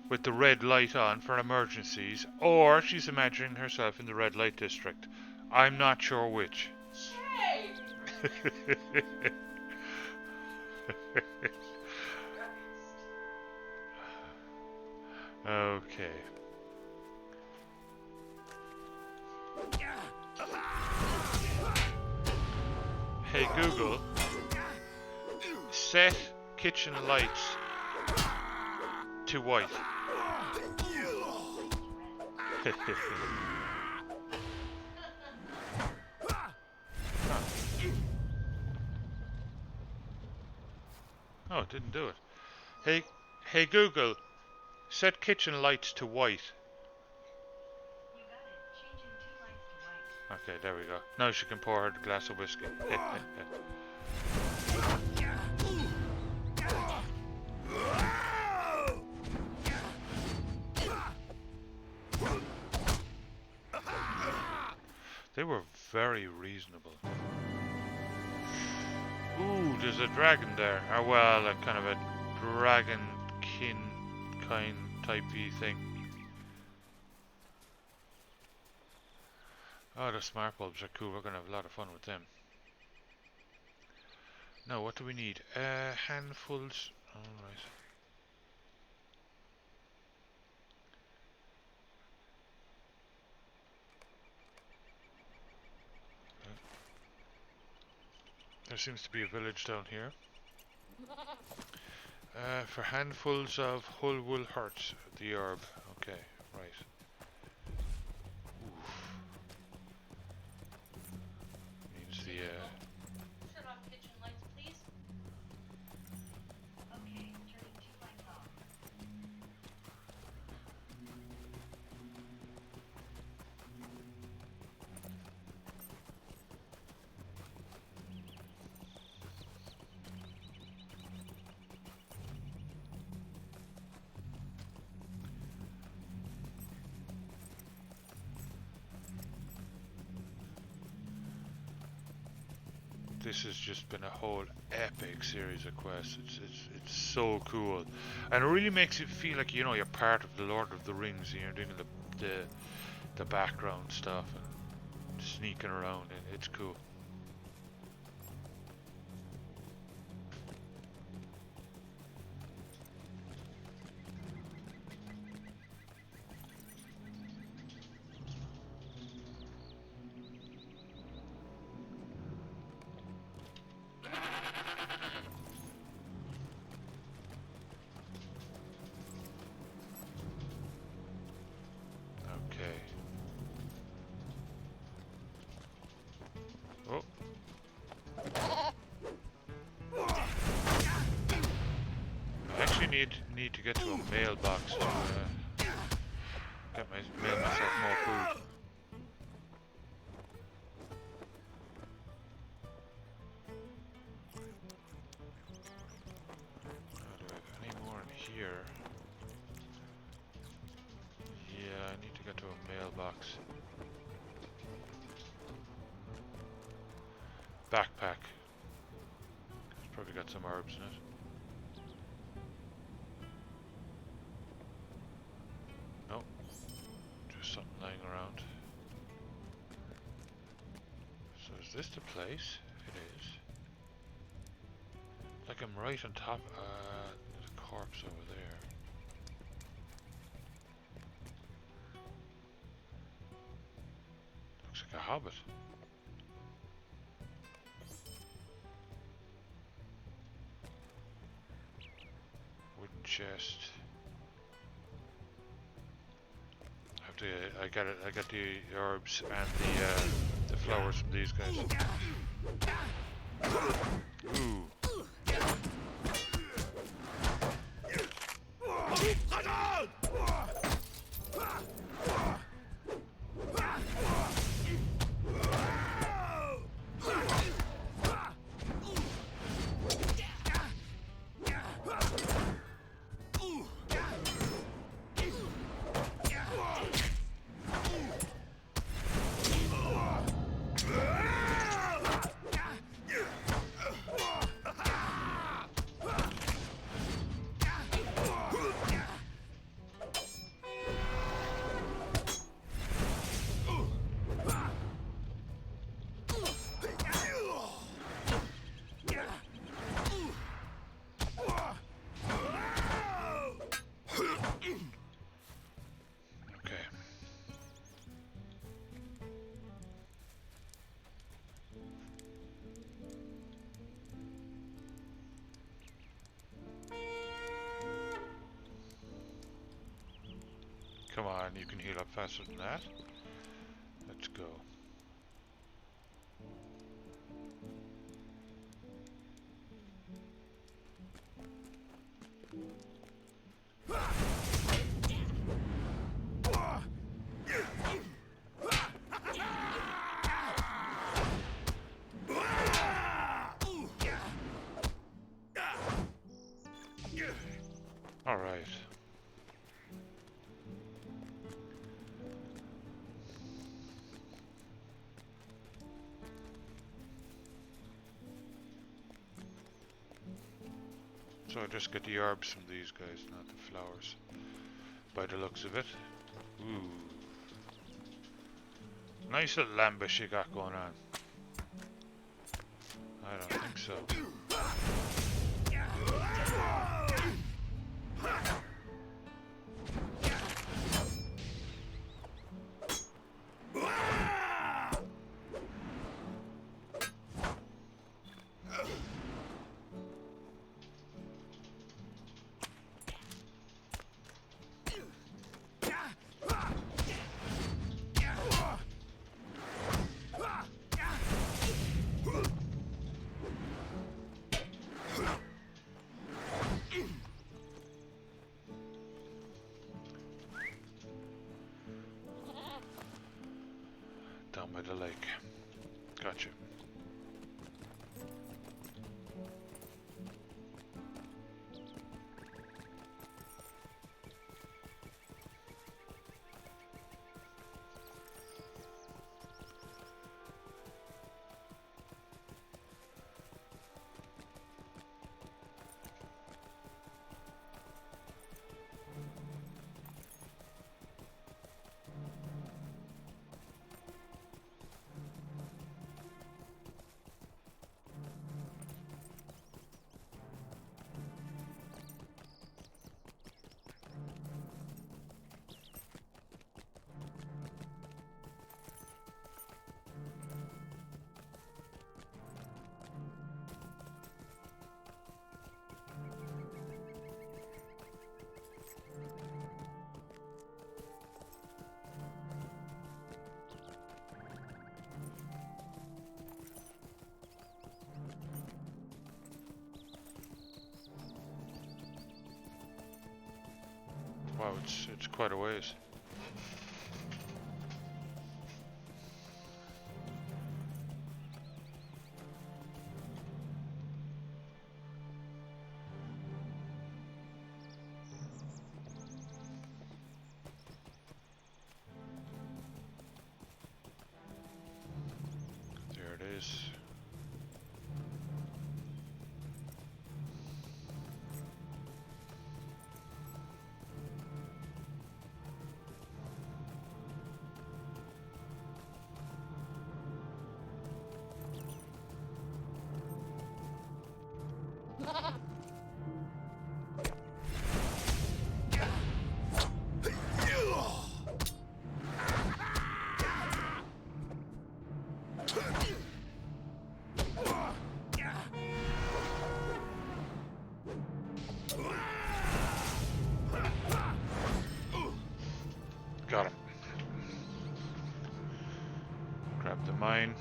with the red light on for emergencies, or she's imagining herself in the red light district. I'm not sure which. Okay. Hey Google, set kitchen lights to white. Oh, it didn't do it. Hey Google, set kitchen lights to white. Okay, there we go. Now she can pour her a glass of whiskey. They were very reasonable. Ooh, there's a dragon there. Oh, well, a kind of a dragon kind typey thing. Oh, the smart bulbs are cool. We're gonna have a lot of fun with them. Now, what do we need? Handfuls. Alright. There seems to be a village down here. For handfuls of whole wool hearts, the herb. Okay, right. Oof. Means the Turn off kitchen lights, please. Okay, turning 2 lights off. this has just been a whole epic series of quests. It's so cool, and it really makes it feel like, you know, you're part of the Lord of the Rings. You're doing the background stuff and sneaking around, and it's cool. Need to get to a mailbox to mail myself more food. Do I have any more in here? Yeah, I need to get to a mailbox. Backpack. It's probably got some herbs in it. Around. So is this the place? It is. Like I'm right on top. There's a corpse over there. Looks like a hobbit. Wooden chest. I got the herbs and the flowers from these guys. Ooh. Come on, you can heal up faster than that. Let's go. All right. So I just get the herbs from these guys, not the flowers. By the looks of it. Ooh. Nice little ambush you got going on. I don't think so. Down by the lake. Gotcha. Wow, it's quite a ways. There it is. Got him. Grab the mine.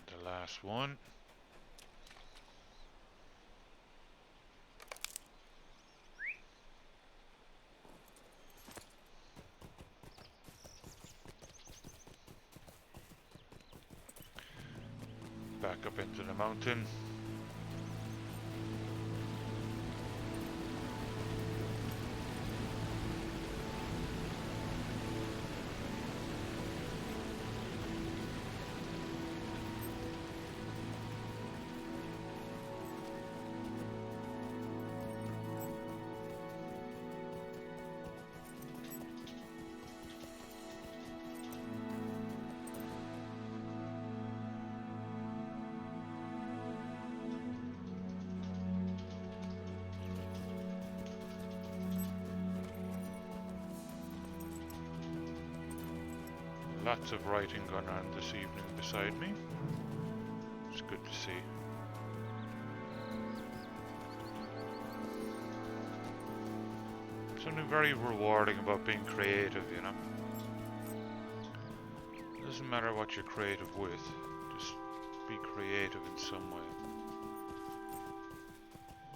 The last one. Back up into the mountain. Lots of writing going on this evening beside me. It's good to see. Something very rewarding about being creative, you know. It doesn't matter what you're creative with, just be creative in some way.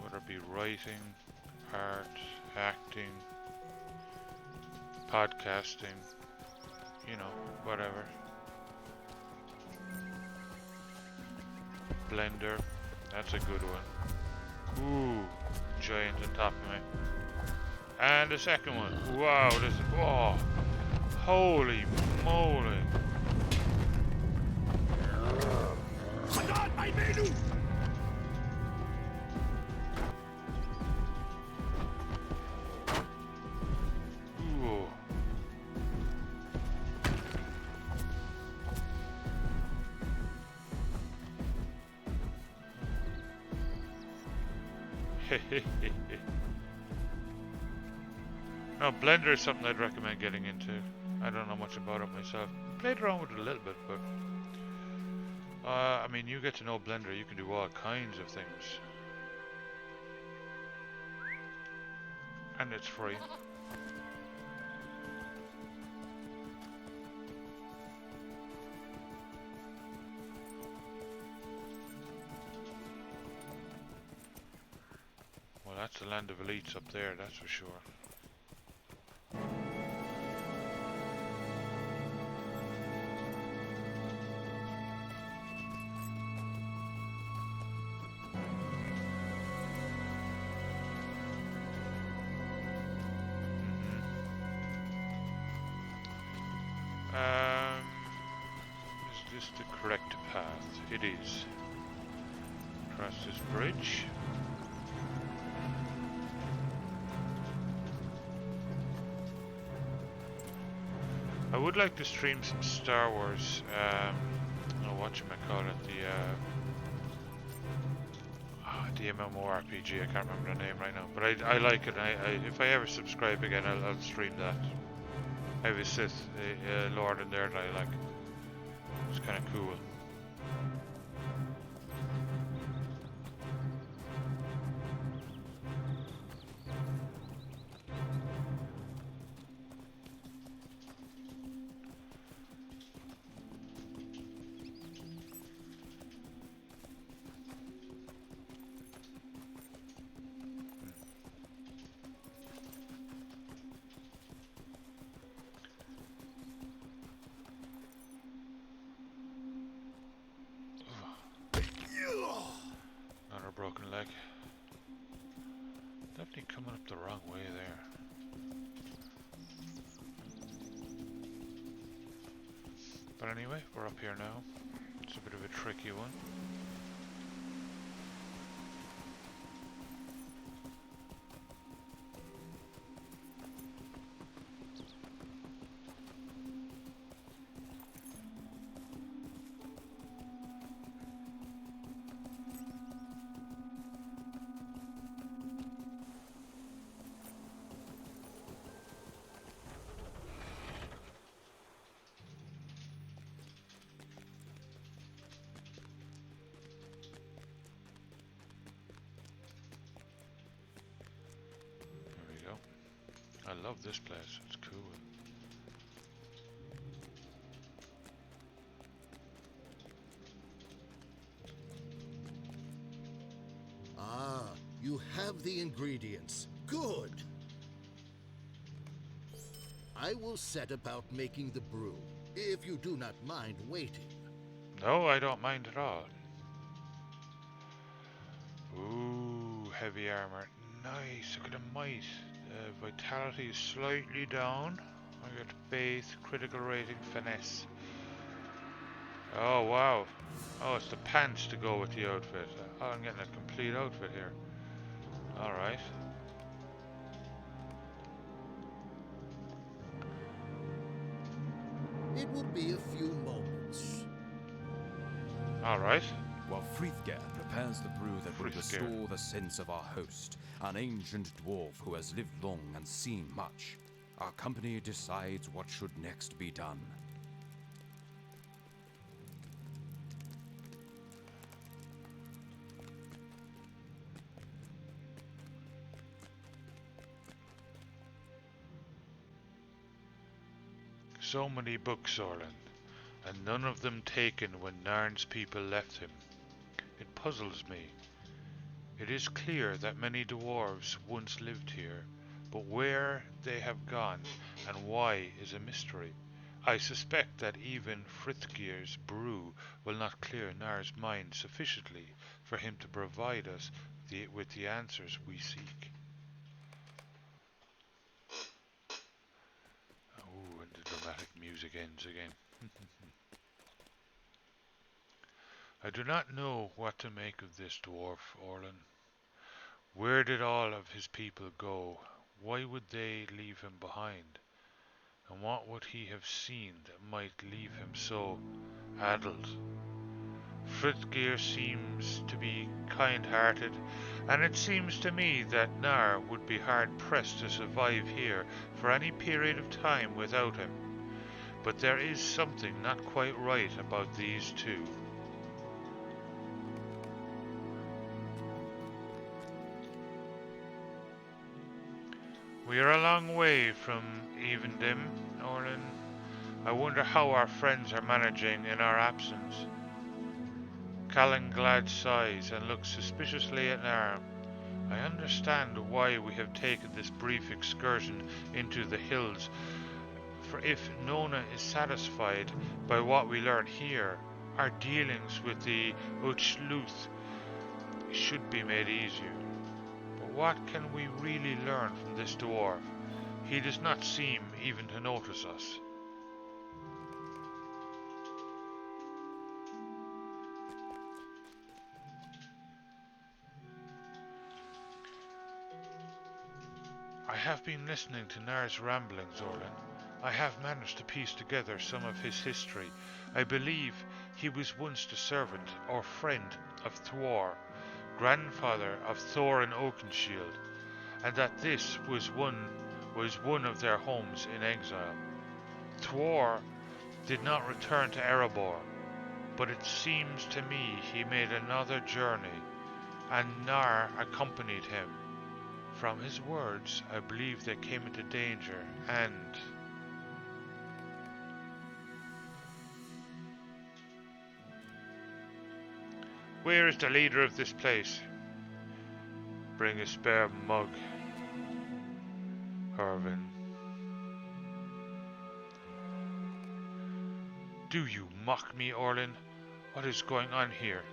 Whether it be writing, art, acting, podcasting, you know, whatever. Blender, that's a good one. Ooh, giant on top of me. And the second one. Wow, this is, oh, holy moly. Ooh. No, Blender is something I'd recommend getting into. I don't know much about it myself. Played around with it a little bit, but I mean, you get to know Blender, you can do all kinds of things. And it's free. Well, that's the land of elites up there, that's for sure. Is this the correct path? It is. Across this bridge. I would like to stream some Star Wars, whatchamacallit, the MMORPG, I can't remember the name right now, but I like it. If I ever subscribe again, I'll stream that. I have a Sith Lord in there that I like. It's kind of cool. Broken leg. Definitely coming up the wrong way there. But anyway, we're up here now. It's a bit of a tricky one. I love this place, it's cool. Ah, you have the ingredients. Good. I will set about making the brew, if you do not mind waiting. No, I don't mind at all. Ooh, heavy armor. Nice, look at the might. Vitality is slightly down. I got faith, critical rating, finesse. Oh wow. Oh, it's the pants to go with the outfit. Oh, I'm getting a complete outfit here. Alright. It will be a few moments. Alright. While Frithger prepares the brew that will restore the sense of our host, an ancient dwarf who has lived long and seen much, our company decides what should next be done. So many books, Orlin, and none of them taken when Narn's people left him. It puzzles me. It is clear that many dwarves once lived here, but where they have gone and why is a mystery. I suspect that even Frithgeir's brew will not clear Nar's mind sufficiently for him to provide us with the answers we seek. Oh, and the dramatic music ends again. I do not know what to make of this dwarf, Orlin. Where did all of his people go? Why would they leave him behind? And what would he have seen that might leave him so addled? Frithgeir seems to be kind-hearted, and it seems to me that Nar would be hard-pressed to survive here for any period of time without him. But there is something not quite right about these two. We are a long way from Evendim, Orlin. I wonder how our friends are managing in our absence. Calanglad sighs and looks suspiciously at Nar. I understand why we have taken this brief excursion into the hills, for if Nona is satisfied by what we learn here, our dealings with the Uchluth should be made easier. But what can we really learn from this dwarf? He does not seem even to notice us. I have been listening to Nar's ramblings, Orlin. I have managed to piece together some of his history. I believe he was once the servant or friend of Thor, grandfather of Thorin Oakenshield, and that this was one of their homes in exile. Thor did not return to Erebor, but it seems to me he made another journey, and Nar accompanied him. From his words, I believe they came into danger, and where is the leader of this place? Bring a spare mug, Hervin. Do you mock me, Orlin? What is going on here?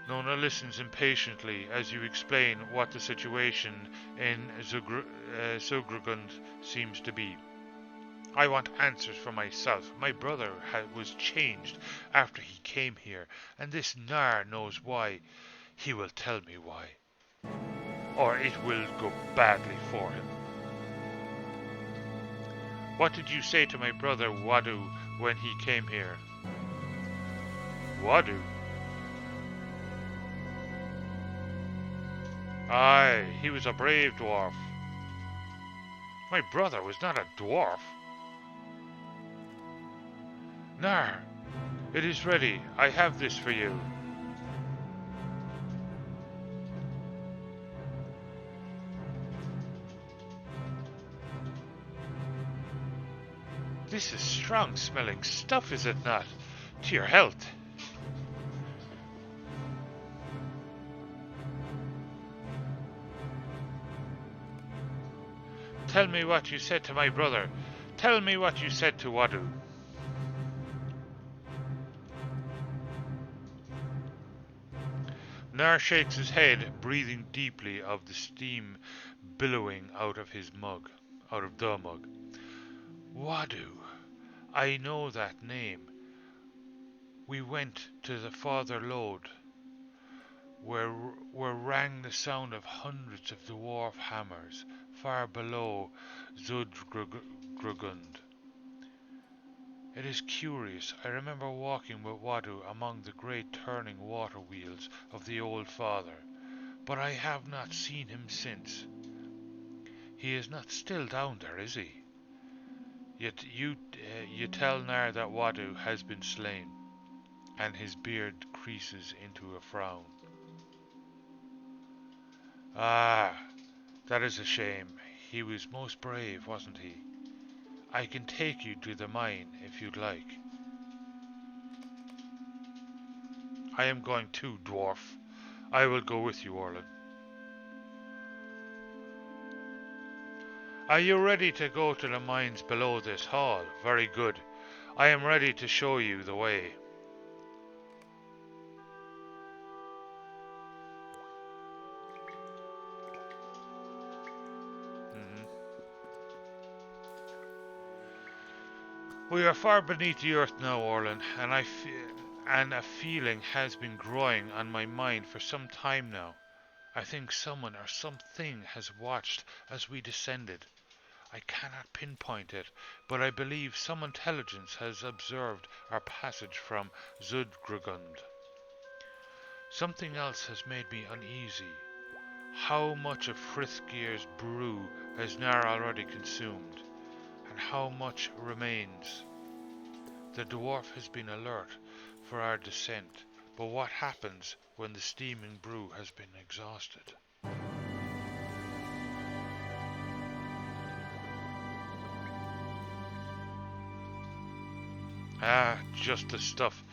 Nona listens impatiently as you explain what the situation in Zugragund seems to be. I want answers for myself. My brother was changed after he came here, and this Nar knows why. He will tell me why. Or it will go badly for him. What did you say to my brother Wadu when he came here? Wadu? Aye, he was a brave dwarf. My brother was not a dwarf. Nar, it is ready. I have this for you. This is strong smelling stuff, is it not? To your health. Tell me what you said to my brother. Tell me what you said to Wadu. Nar shakes his head, breathing deeply of the steam billowing out of the mug. Wadu. I know that name. We went to the farther lode, where rang the sound of hundreds of dwarf hammers, far below Zudgrugund. It is curious. I remember walking with Wadu among the great turning water wheels of the Old Father, but I have not seen him since. He is not still down there, is he? Yet you tell Nar that Wadu has been slain, and his beard creases into a frown. Ah, that is a shame. He was most brave, wasn't he? I can take you to the mine if you'd like. I am going too, dwarf. I will go with you, Orlin. Are you ready to go to the mines below this hall? Very good. I am ready to show you the way. We are far beneath the earth now, Orlin, and a feeling has been growing on my mind for some time now. I think someone or something has watched as we descended. I cannot pinpoint it, but I believe some intelligence has observed our passage from Zudgrugund. Something else has made me uneasy. How much of Frithgeir's brew has Nar already consumed, and how much remains? The dwarf has been alert for our descent, but what happens when the steaming brew has been exhausted? Ah, just the stuff.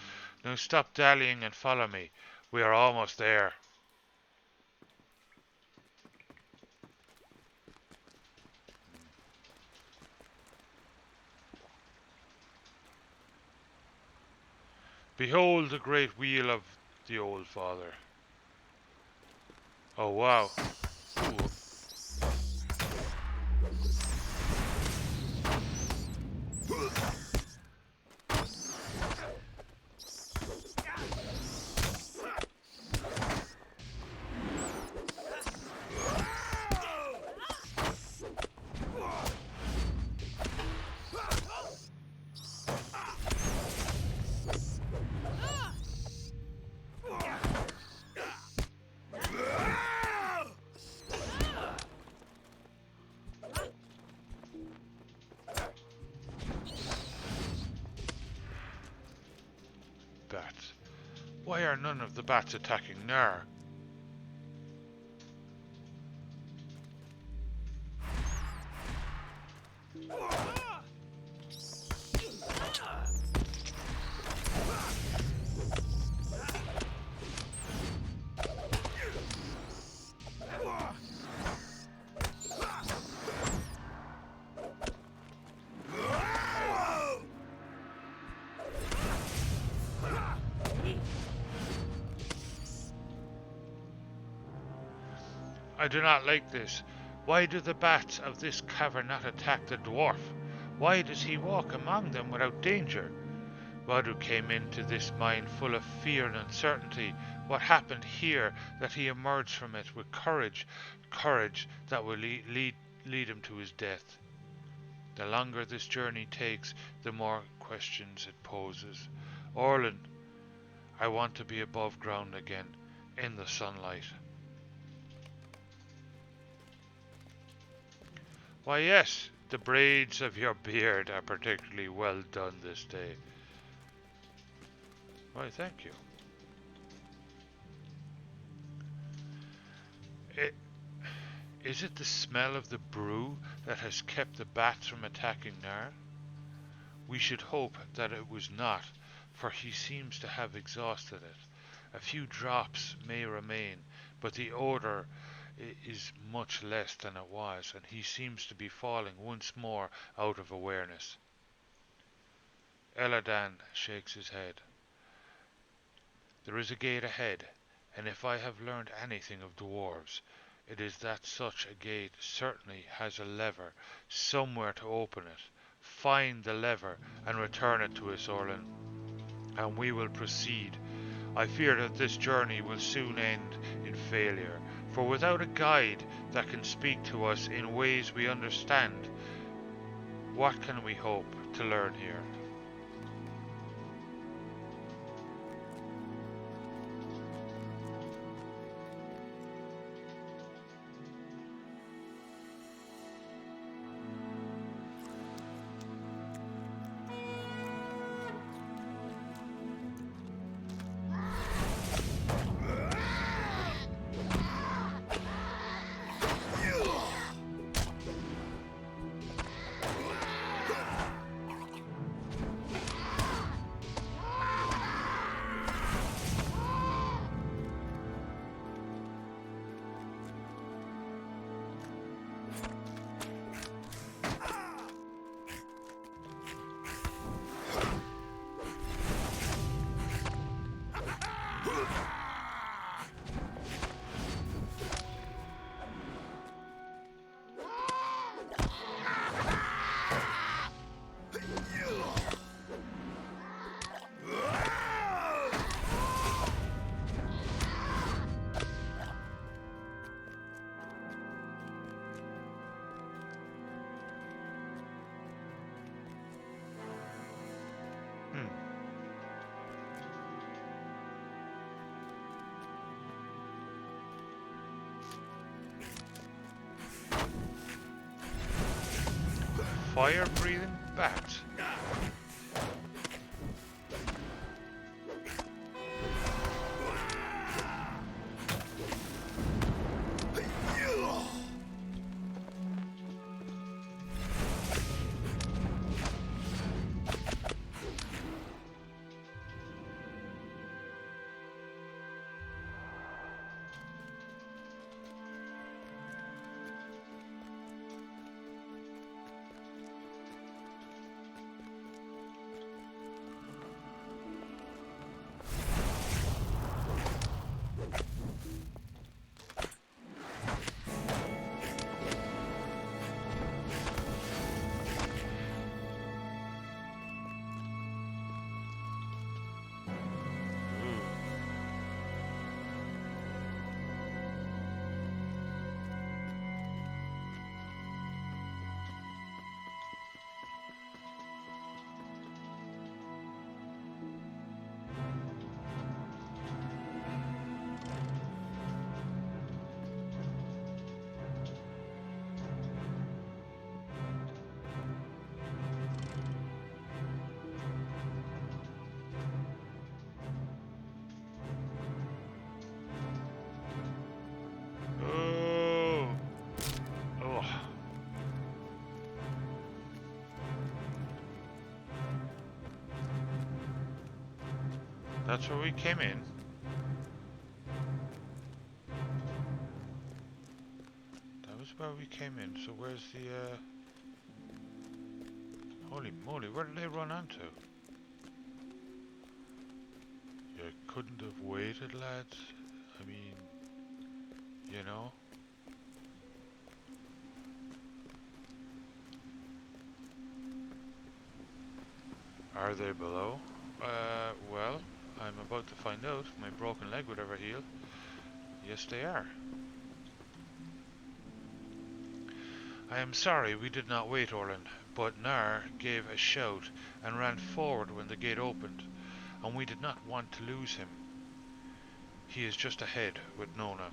Now stop dallying and follow me. We are almost there. Behold the great wheel of the old father. Oh wow. Ooh. Bats. Why are none of the bats attacking Nar? I do not like this. Why do the bats of this cavern not attack the dwarf? Why does he walk among them without danger? Radu came into this mine full of fear and uncertainty. What happened here that he emerged from it with courage that will lead him to his death? The longer this journey takes, the more questions it poses. Orlin, I want to be above ground again, in the sunlight. Why yes, the braids of your beard are particularly well done this day. Why, thank you. Is it the smell of the brew that has kept the bats from attacking Nar? We should hope that it was not, for he seems to have exhausted it. A few drops may remain, but the odour is much less than it was, and he seems to be falling once more out of awareness. Eladan shakes his head. There is a gate ahead, and if I have learned anything of dwarves, it is that such a gate certainly has a lever somewhere to open it. Find the lever and return it to us, Orlin, and we will proceed. I fear that this journey will soon end in failure, for without a guide that can speak to us in ways we understand, what can we hope to learn here? Fire-breathing bats. That's where we came in. That was where we came in. So where's the holy moly, where did they run onto? You couldn't have waited, lads. I mean, you know. Are they below? Well, I'm about to find out. My broken leg would ever heal. Yes, they are. I am sorry we did not wait, Orland, but Nar gave a shout and ran forward when the gate opened, and we did not want to lose him. He is just ahead with Nona.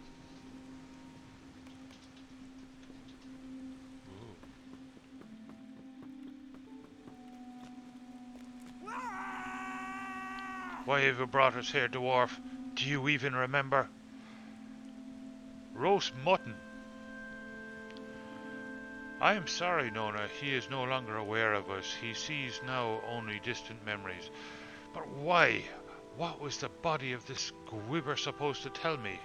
Why have you brought us here, dwarf? Do you even remember? Roast mutton. I am sorry, Nona. He is no longer aware of us. He sees now only distant memories. But why? What was the body of this gwibber supposed to tell me?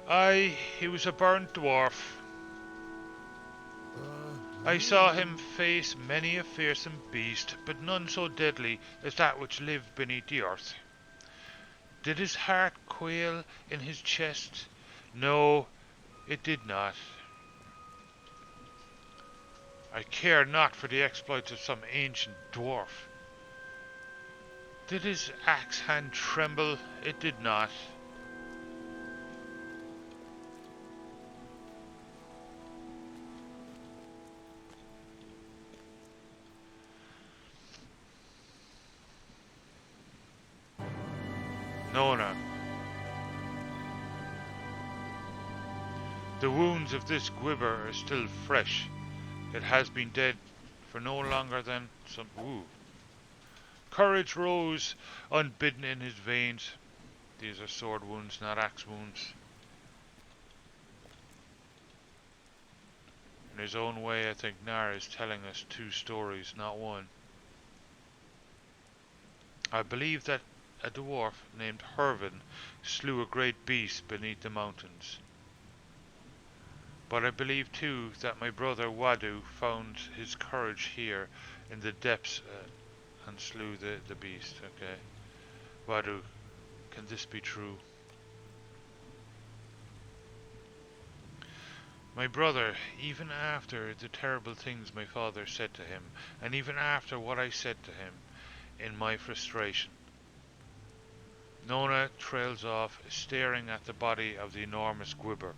Aye, he was a burnt dwarf. I saw him face many a fearsome beast, but none so deadly as that which lived beneath the earth. Did his heart quail in his chest? No, it did not. I care not for the exploits of some ancient dwarf. Did his axe hand tremble? It did not. Nona. The wounds of this gwibber are still fresh. It has been dead for no longer than some... Ooh. Courage rose unbidden in his veins. These are sword wounds, not axe wounds. In his own way, I think Nar is telling us two stories, not one. I believe that a dwarf named Hervin slew a great beast beneath the mountains. But I believe too that my brother Wadu found his courage here in the depths and slew the beast. Okay. Wadu, can this be true? My brother, even after the terrible things my father said to him, and even after what I said to him in my frustration, Nona trails off, staring at the body of the enormous Gwibber.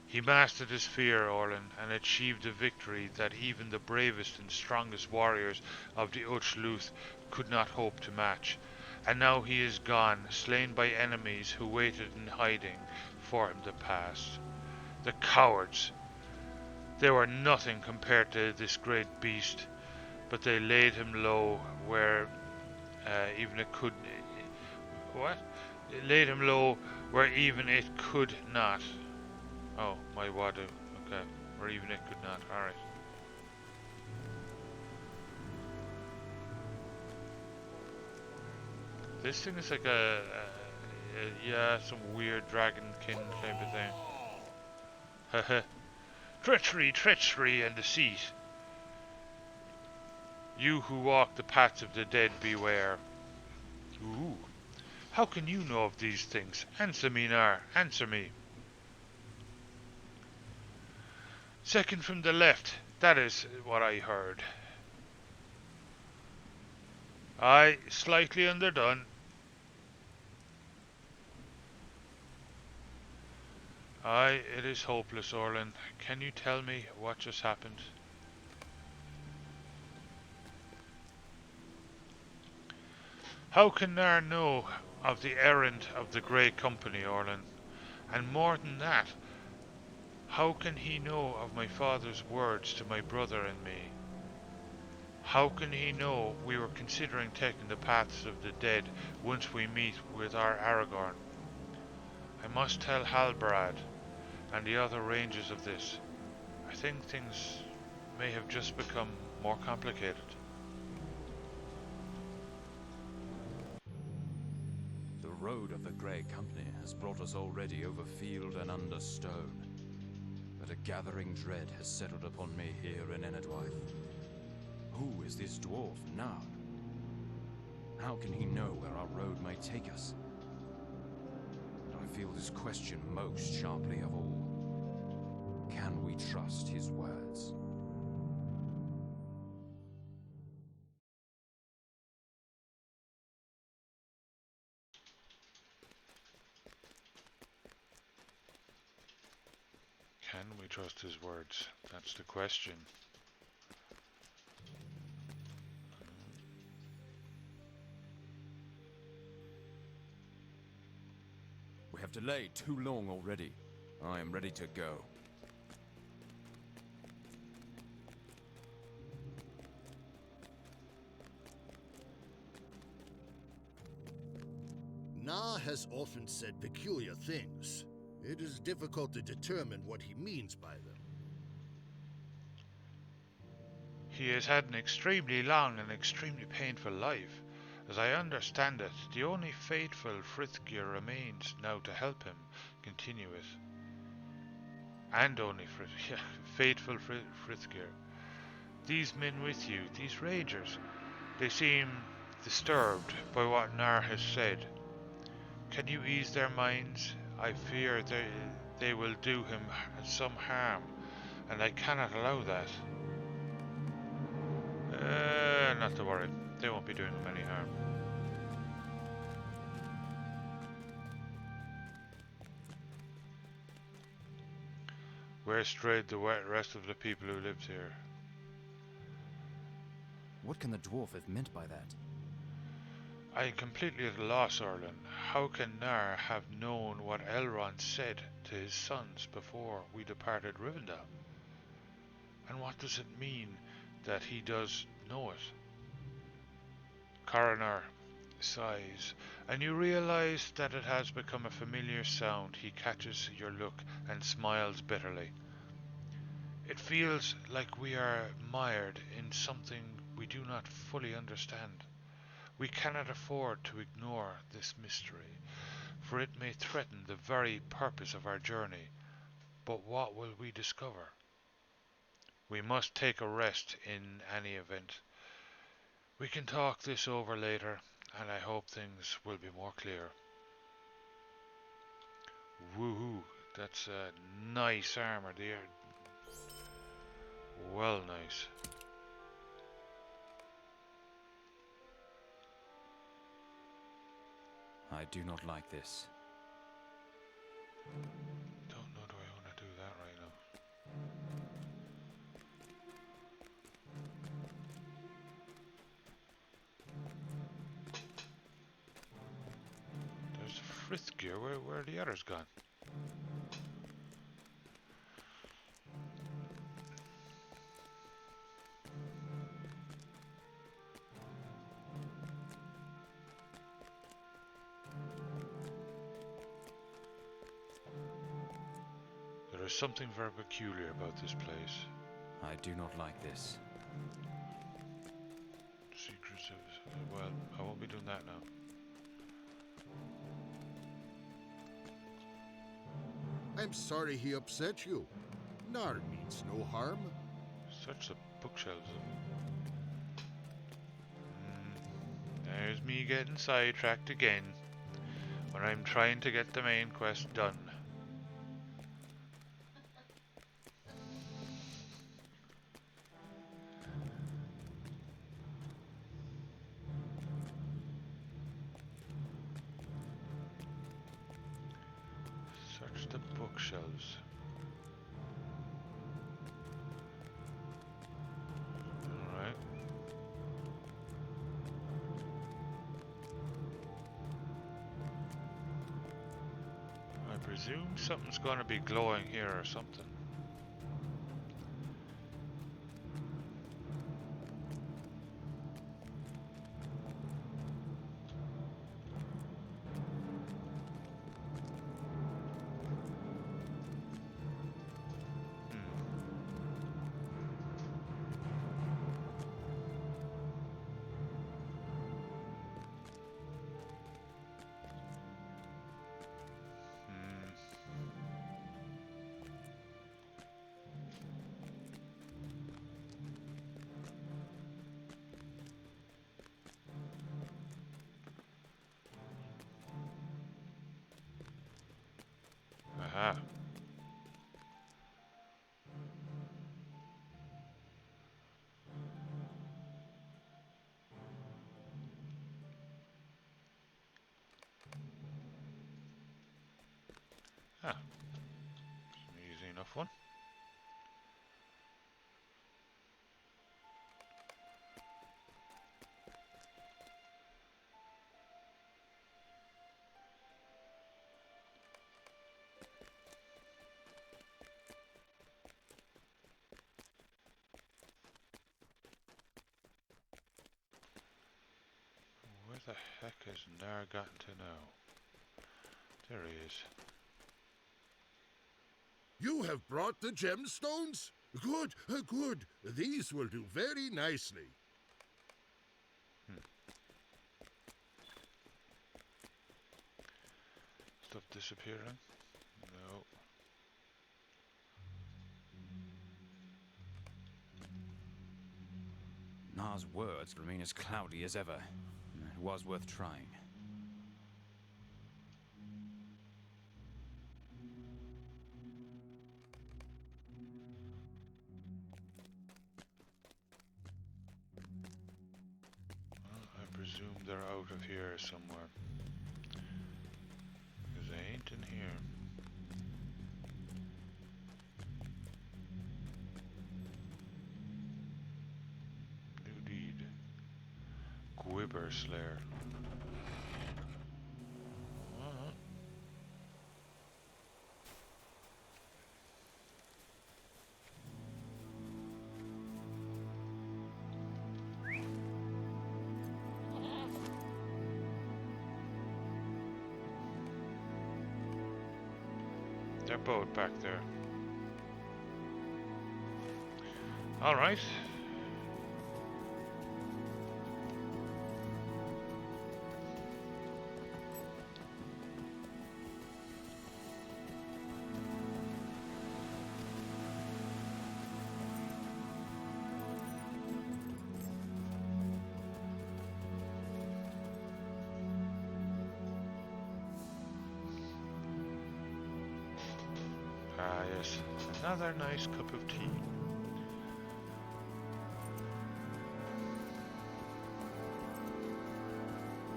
He mastered his fear, Orlin, and achieved a victory that even the bravest and strongest warriors of the Uchluth could not hope to match. And now he is gone, slain by enemies who waited in hiding for him to pass. The cowards! They were nothing compared to this great beast, but they laid him low where even it could. What? They laid him low where even it could not. Oh, my Wadu. Okay. Or even it could not. Alright. This thing is like yeah, some weird dragonkin type of thing. Haha. Treachery, treachery, and deceit. You who walk the paths of the dead, beware. Ooh. How can you know of these things? Answer me, Nar. Answer me. Second from the left. That is what I heard. Aye, slightly underdone. Aye, it is hopeless, Orlin. Can you tell me what just happened? How can Nar know of the errand of the Grey Company, Orlin? And more than that, how can he know of my father's words to my brother and me? How can he know we were considering taking the paths of the dead once we meet with our Aragorn? I must tell Halbarad and the other rangers of this. I think things may have just become more complicated. The road of the Grey Company has brought us already over field and under stone. But a gathering dread has settled upon me here in Enedwaith. Who is this dwarf now? How can he know where our road may take us? And I feel this question most sharply of all. Can we trust his words? Can we trust his words? That's the question. We have delayed too long already. I am ready to go. Na has often said peculiar things. It is difficult to determine what he means by them. He has had an extremely long and extremely painful life. As I understand it, the only faithful Frithgear remains now to help him continue it. And only faithful Frithgear. These men with you, these rangers, they seem disturbed by what Nar has said. Can you ease their minds? I fear they will do him some harm, and I cannot allow that. Not to worry. They won't be doing him any harm. Where strayed the rest of the people who lived here? What can the dwarf have meant by that? I am completely at a loss, Erlin. How can Nar have known what Elrond said to his sons before we departed Rivendell? And what does it mean that he does know it? Coroner sighs, and you realize that it has become a familiar sound. He catches your look and smiles bitterly. It feels like we are mired in something we do not fully understand. We cannot afford to ignore this mystery, for it may threaten the very purpose of our journey. But what will we discover? We must take a rest in any event. We can talk this over later, and I hope things will be more clear. Woohoo! That's nice armor there. Well, nice. I do not like this. Don't know, do I want to do that right now? There's Frithgear. Where are the others gone? There is something very peculiar about this place. I do not like this. Secrets of... well, I won't be doing that now. I'm sorry he upset you. Nar means no harm. Search the bookshelves. There's me getting sidetracked again when I'm trying to get the main quest done. Search the bookshelves. Alright. I presume something's gonna be glowing here or something. Aha. Ah. An easy enough one. Where the heck has Nar gotten to now? There he is. You have brought the gemstones? Good, good. These will do very nicely. Stuff disappearing? No. Nar's words remain as cloudy as ever. It was worth trying. Well, I presume they're out of here somewhere. Because they ain't in here. New deed. Gwibber Slayer. Their boat back there. All right. yes, another nice cup of tea.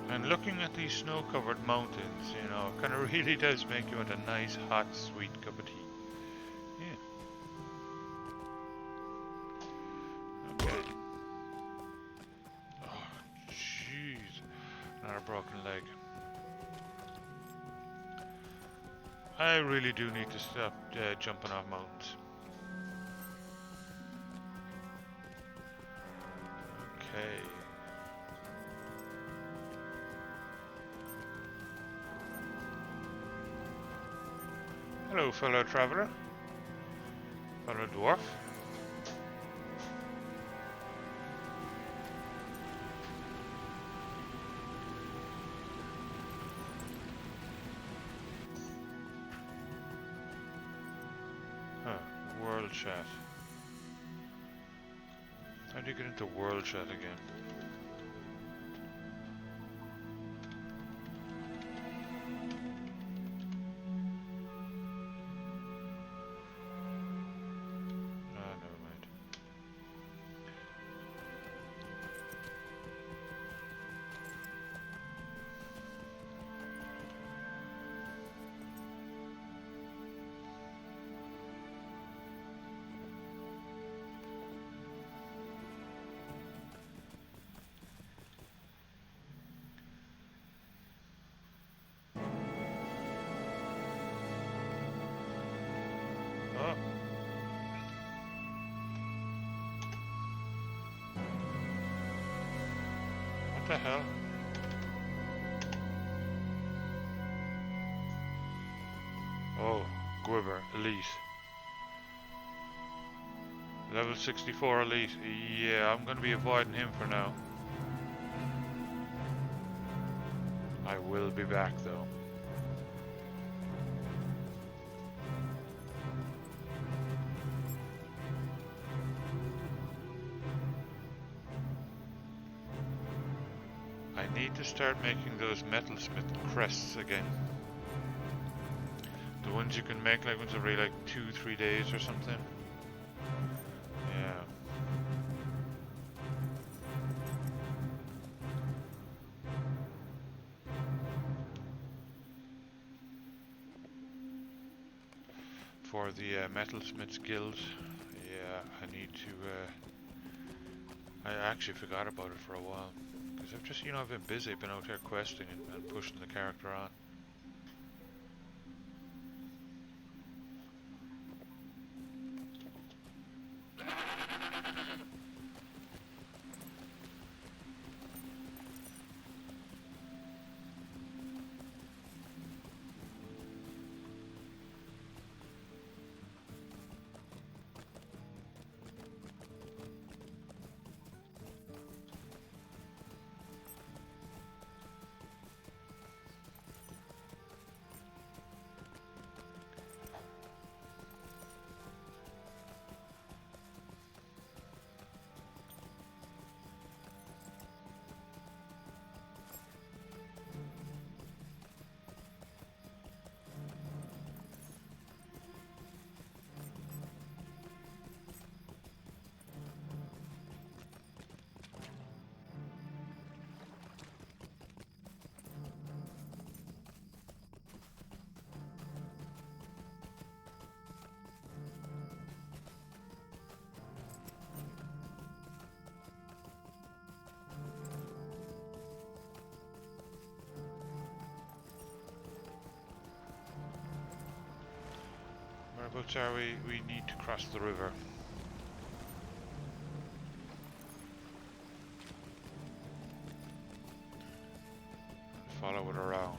And looking at these snow-covered mountains, you know, kind of really does make you want a nice, hot, sweet cup of tea. Yeah. Okay. Oh, jeez. Another broken leg. I really do need to stop jumping off mountains. Okay. Hello, fellow traveler. Fellow dwarf. Huh, world chat. How do you get into world chat again? Ah, never mind. Oh. What the hell? Oh, Gwibber, Elite. Level 64 Elite. Yeah, I'm gonna be avoiding him for now. I will be back though. I need to start making those metalsmith crests again. The ones you can make like once every like 2-3 days or something. Yeah. For the metalsmiths guild. Yeah, I need to I actually forgot about it for a while. Because I've just, you know, I've been busy, been out here questing and pushing the character on. Whereabouts are we? We need to cross the river. Follow it around.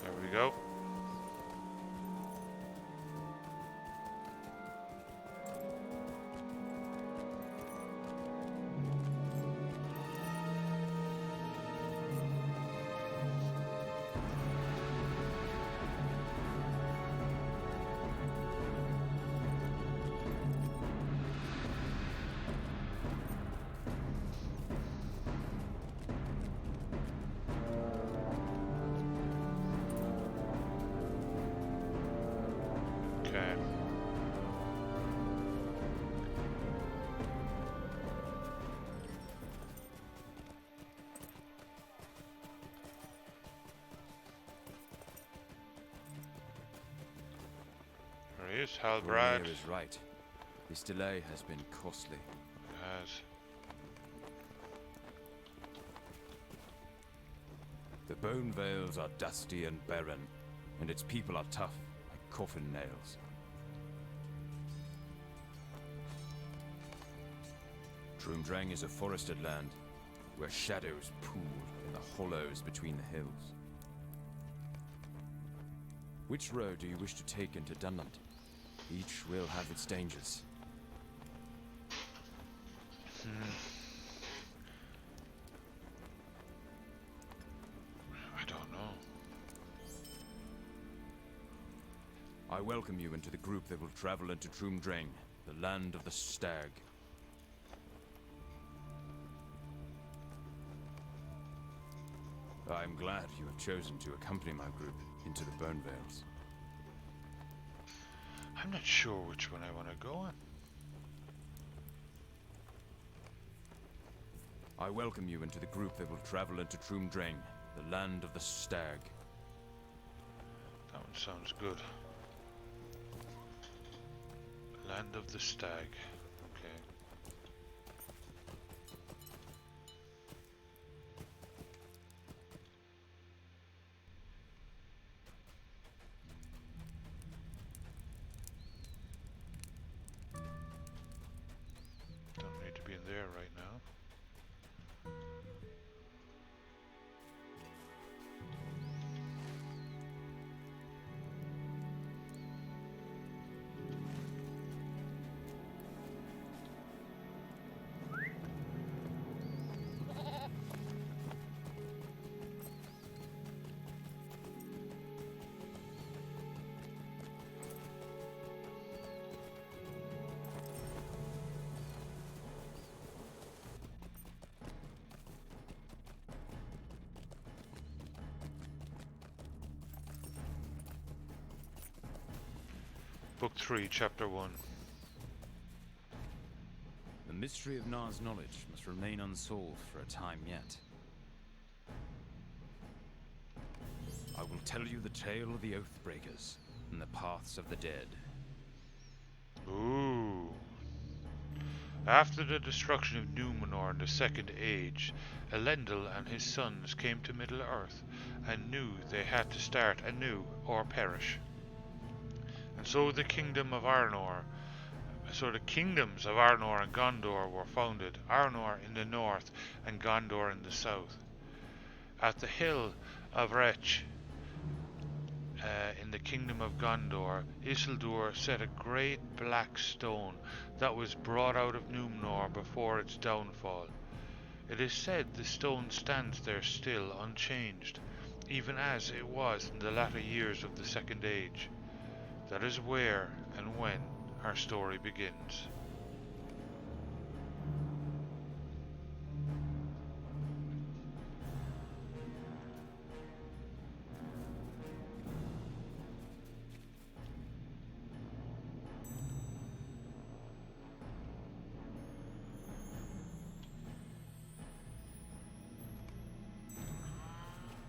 There we go. Yes, Your Halbrad. mayor is right. This delay has been costly. It has. The Bone Vales are dusty and barren, and its people are tough, like coffin nails. Drumdrang is a forested land, where shadows pool in the hollows between the hills. Which road do you wish to take into Dunland? Each will have its dangers. I don't know. I welcome you into the group that will travel into Drumdrang, the land of the stag. I am glad you have chosen to accompany my group into the Bone Vales. I'm not sure which one I want to go on. I welcome you into the group that will travel into Drumdrang, the land of the stag. That one sounds good. Land of the Stag. Okay. Don't need to be in there right now. Book 3, Chapter 1. The mystery of Nar's knowledge must remain unsolved for a time yet. I will tell you the tale of the Oathbreakers and the paths of the dead. Ooh. After the destruction of Numenor in the Second Age, Elendil and his sons came to Middle-earth and knew they had to start anew or perish. And so the kingdoms of Arnor and Gondor were founded, Arnor in the north and Gondor in the south. At the hill of Rech, in the kingdom of Gondor, Isildur set a great black stone that was brought out of Numenor before its downfall. It is said the stone stands there still unchanged, even as it was in the latter years of the Second Age. That is where and when our story begins.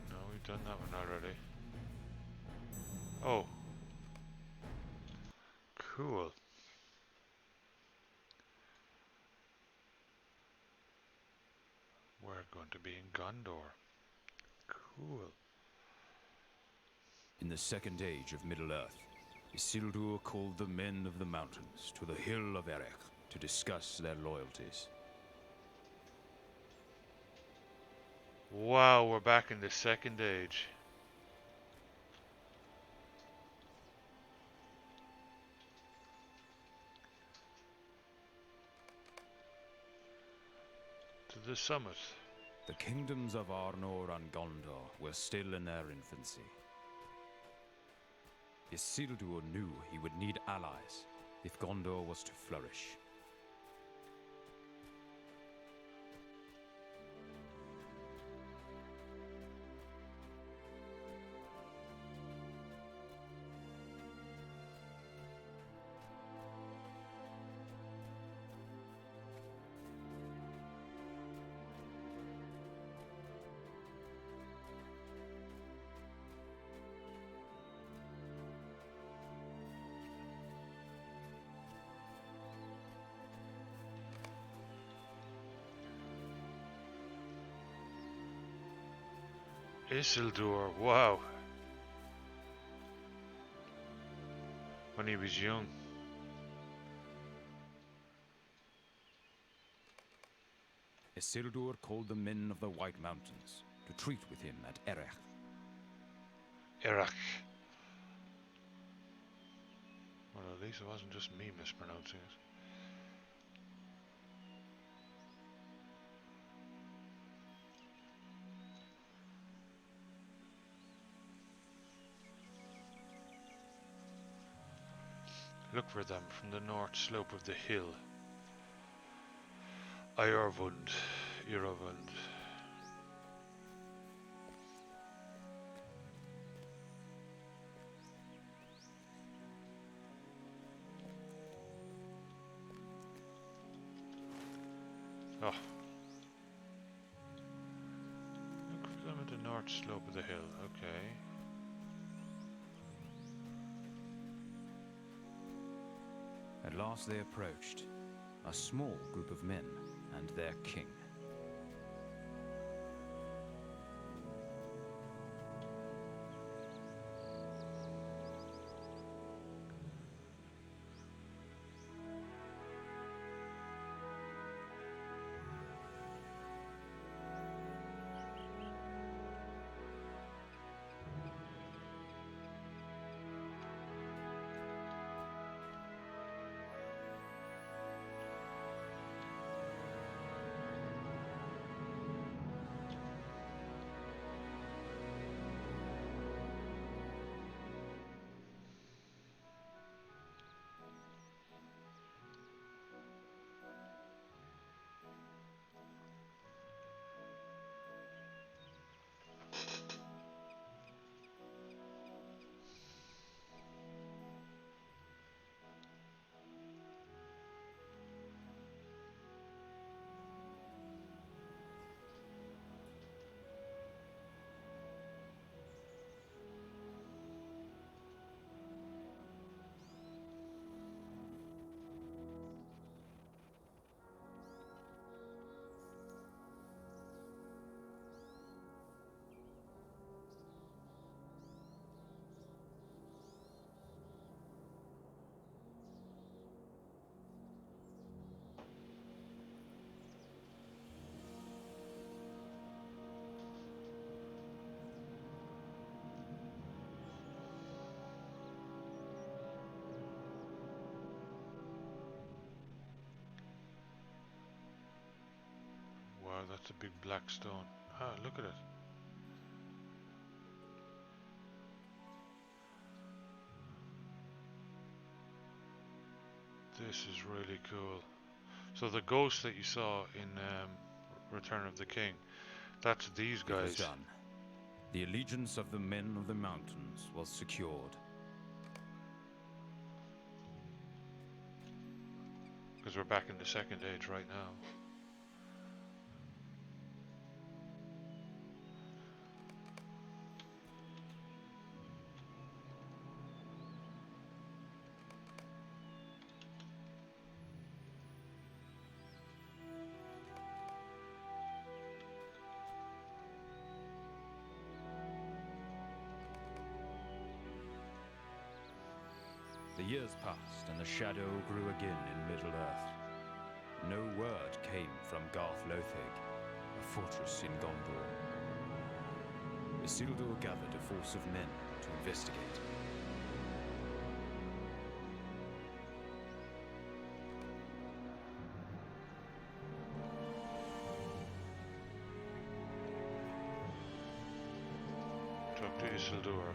No, we've done that one already. Oh. Cool. We're going to be in Gondor. Cool. In the Second Age of Middle-earth, Isildur called the men of the mountains to the hill of Erech to discuss their loyalties. Wow, we're back in the Second Age. To the summit. The kingdoms of Arnor and Gondor were still in their infancy. Isildur knew he would need allies if Gondor was to flourish. Isildur, wow. When he was young. Isildur called the men of the White Mountains to treat with him at Erech. Iraq. Well, at least it wasn't just me mispronouncing it. Look for them from the north slope of the hill. Iorvund. Iorvund. Oh. Look for them at the north slope of the hill. Okay. At last they approached, a small group of men and their king. Wow, that's a big black stone. Ah, look at it. This is really cool. So the ghost that you saw in Return of the King, that's these It was guys. done. The allegiance of the men of the mountains was secured. Because we're back in the Second Age right now. The years passed, and the shadow grew again in Middle-earth. No word came from Garth Lothig, a fortress in Gondor. Isildur gathered a force of men to investigate. Talk to Isildur.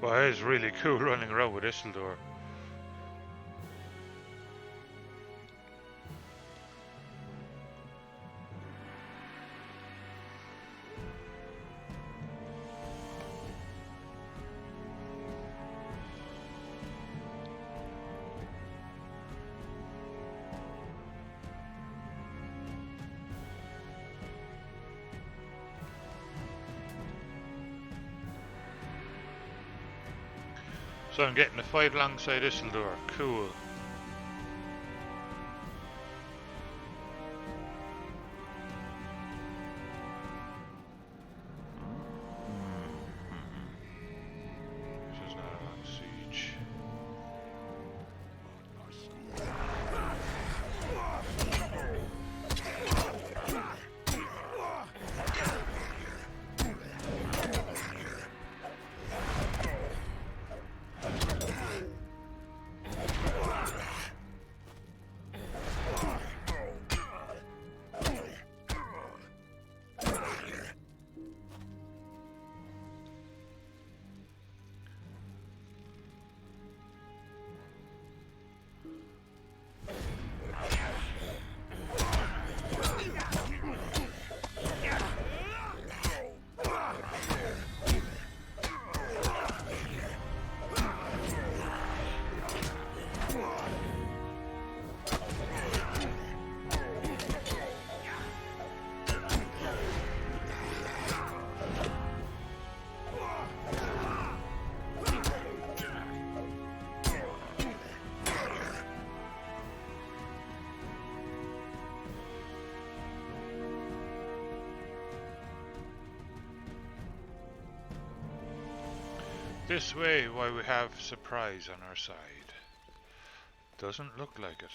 Well, it's really cool running around with Isildur. So I'm getting to fight alongside Isildur. Cool. This way, why we have surprise on our side. Doesn't look like it.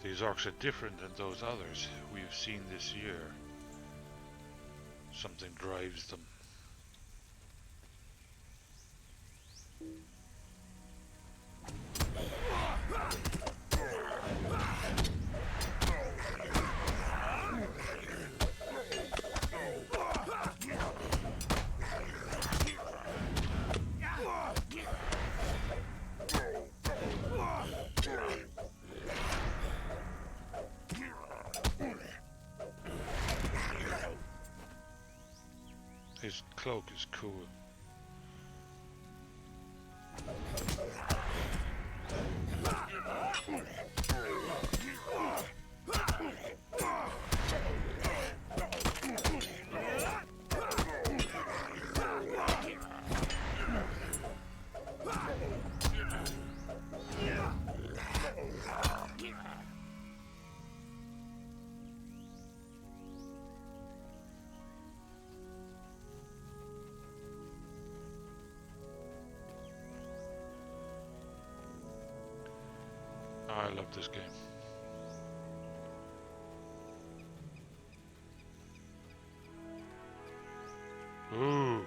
These orcs are different than those others we've seen this year. Something drives them. His cloak is cool. I love this game. Ooh.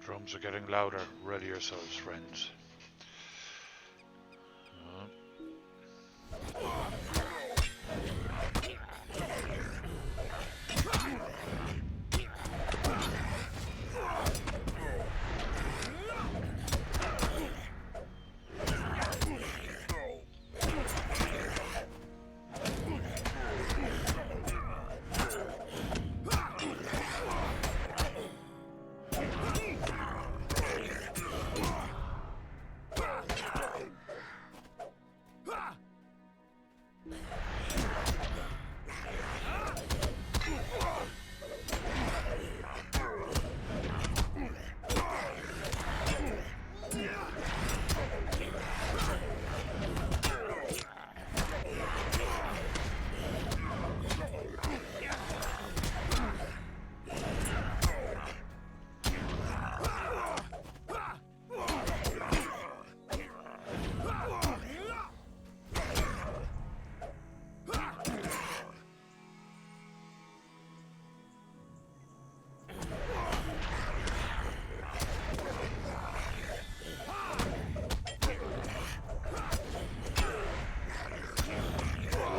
Drums are getting louder. Ready yourselves, friends.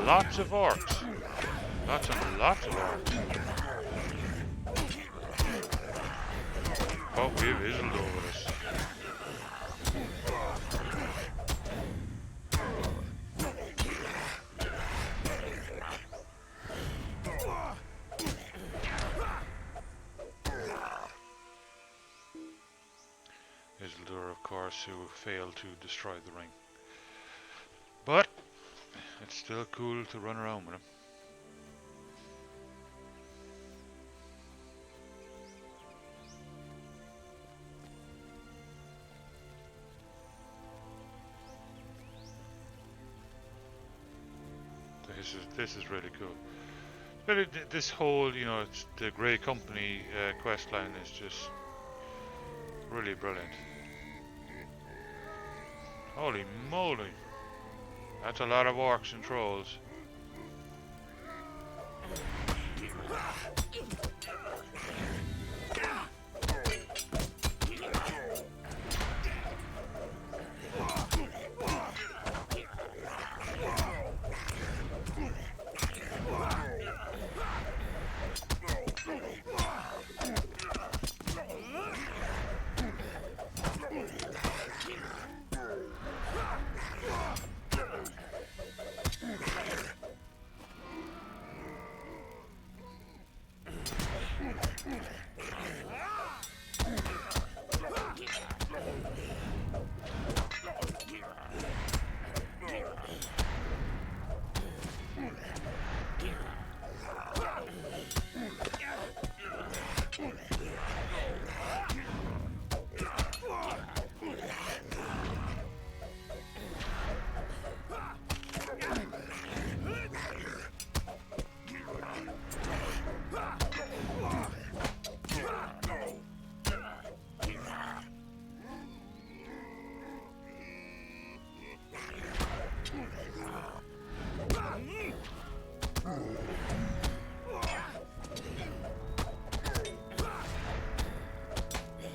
Lots of orcs. Lots and lots of orcs. Oh, we have Isildur with us. Isildur, of course, who failed to destroy the ring. But it's still cool to run around with him. This is really cool. But this whole, you know, it's the Grey Company quest line is just really brilliant. Holy moly! That's a lot of orcs and trolls.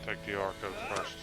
Take the orc out first.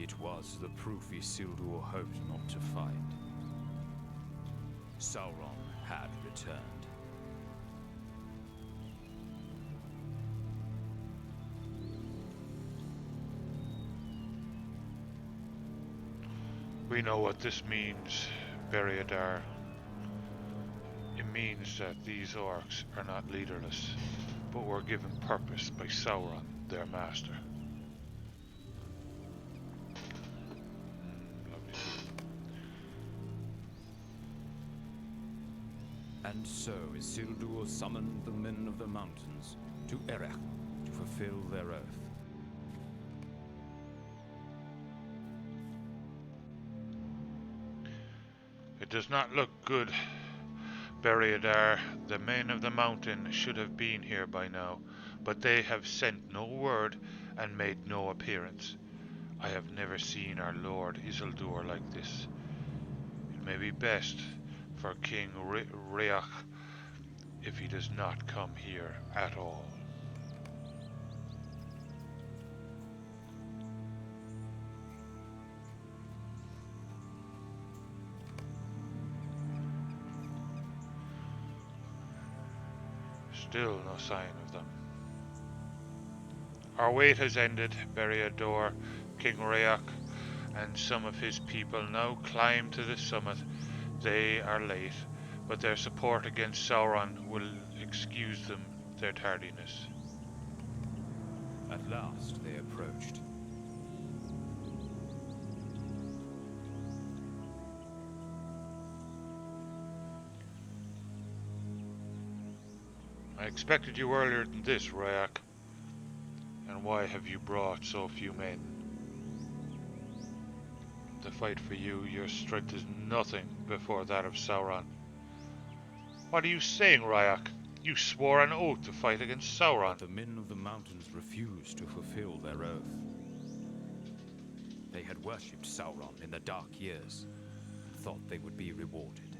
It was the proof Isildur hoped not to find. Sauron had returned. We know what this means, Beriadar. It means that these orcs are not leaderless, but were given purpose by Sauron, their master. Lovely. And so Isildur summoned the men of the mountains to Erech to fulfill their oath. It does not look good, Beriadar. The men of the mountain should have been here by now, but they have sent no word and made no appearance. I have never seen our Lord Isildur like this. It may be best for King Riach if he does not come here at all. Still no sign of them. Our wait has ended, Beriador. King Riach and some of his people now climb to the summit. They are late, but their support against Sauron will excuse them their tardiness. At last they approached. I expected you earlier than this, Riach. And why have you brought so few men? The fight for you, your strength is nothing before that of Sauron. What are you saying, Riach? You swore an oath to fight against Sauron. The men of the mountains refused to fulfill their oath. They had worshipped Sauron in the dark years and thought they would be rewarded.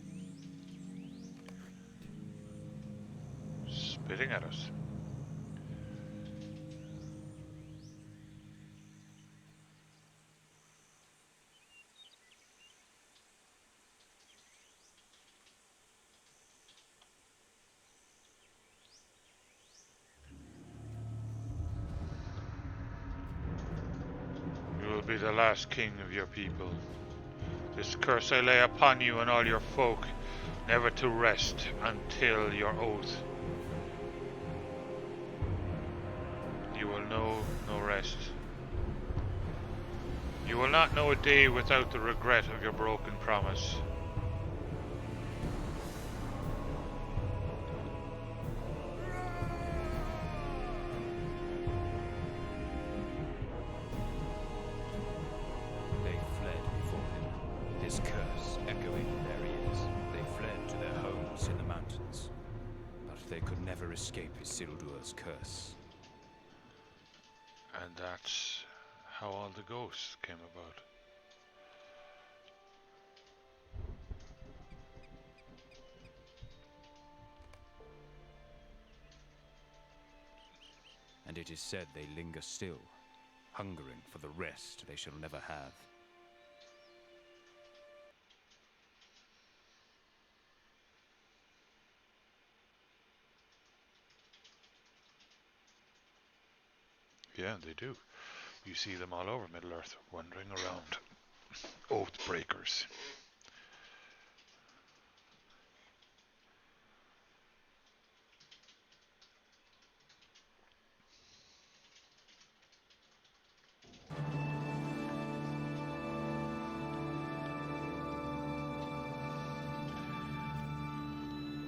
Spitting at us. You will be the last king of your people. This curse I lay upon you and all your folk, never to rest until your oath. You will know no rest. You will not know a day without the regret of your broken promise. They fled before him, his curse echoing in their ears. They fled to their homes in the mountains, but they could never escape Isildur's curse. And that's how all the ghosts came about. And it is said they linger still, hungering for the rest they shall never have. Yeah, they do. You see them all over Middle-earth, wandering around. Oath breakers.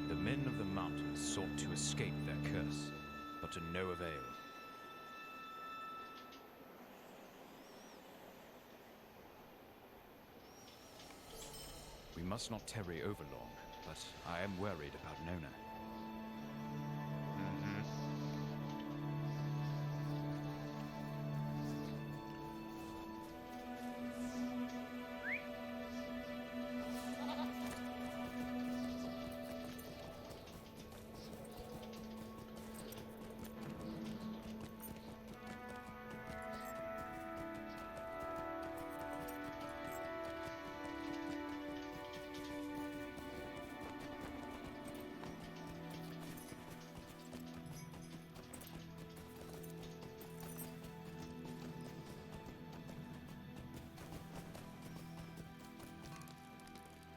The men of the mountains sought to escape their curse, but to no avail. We must not tarry overlong, but I am worried about Nona.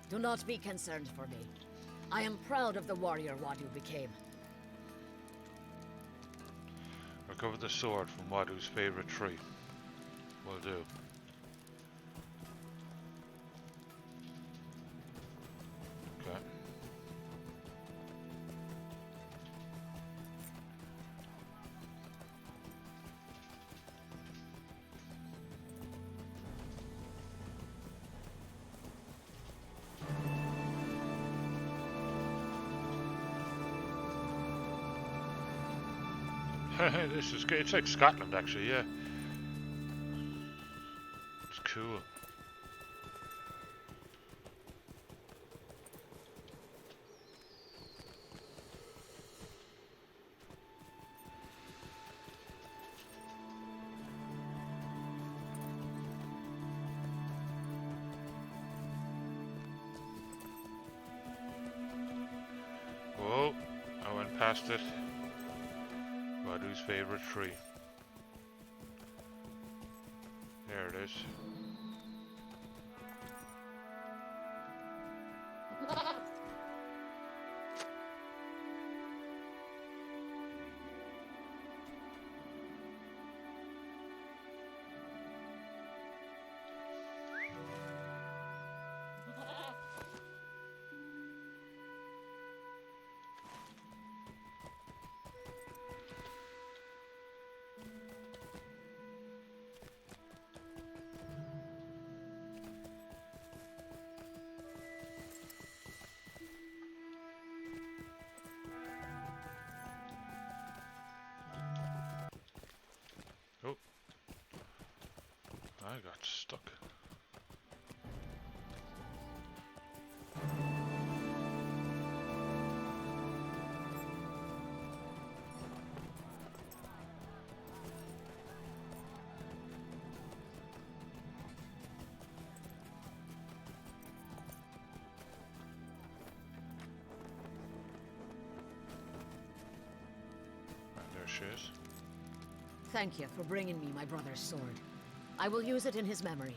Do not be concerned for me. I am proud of the warrior Wadu became. Recover the sword from Wadu's favorite tree. Will do. Okay. This is good. It's like Scotland, actually, yeah. It's cool. Whoa, I went past it. Wadu's favorite tree. There it is. Oh, I got stuck. And there she is. Thank you for bringing me my brother's sword. I will use it in his memory.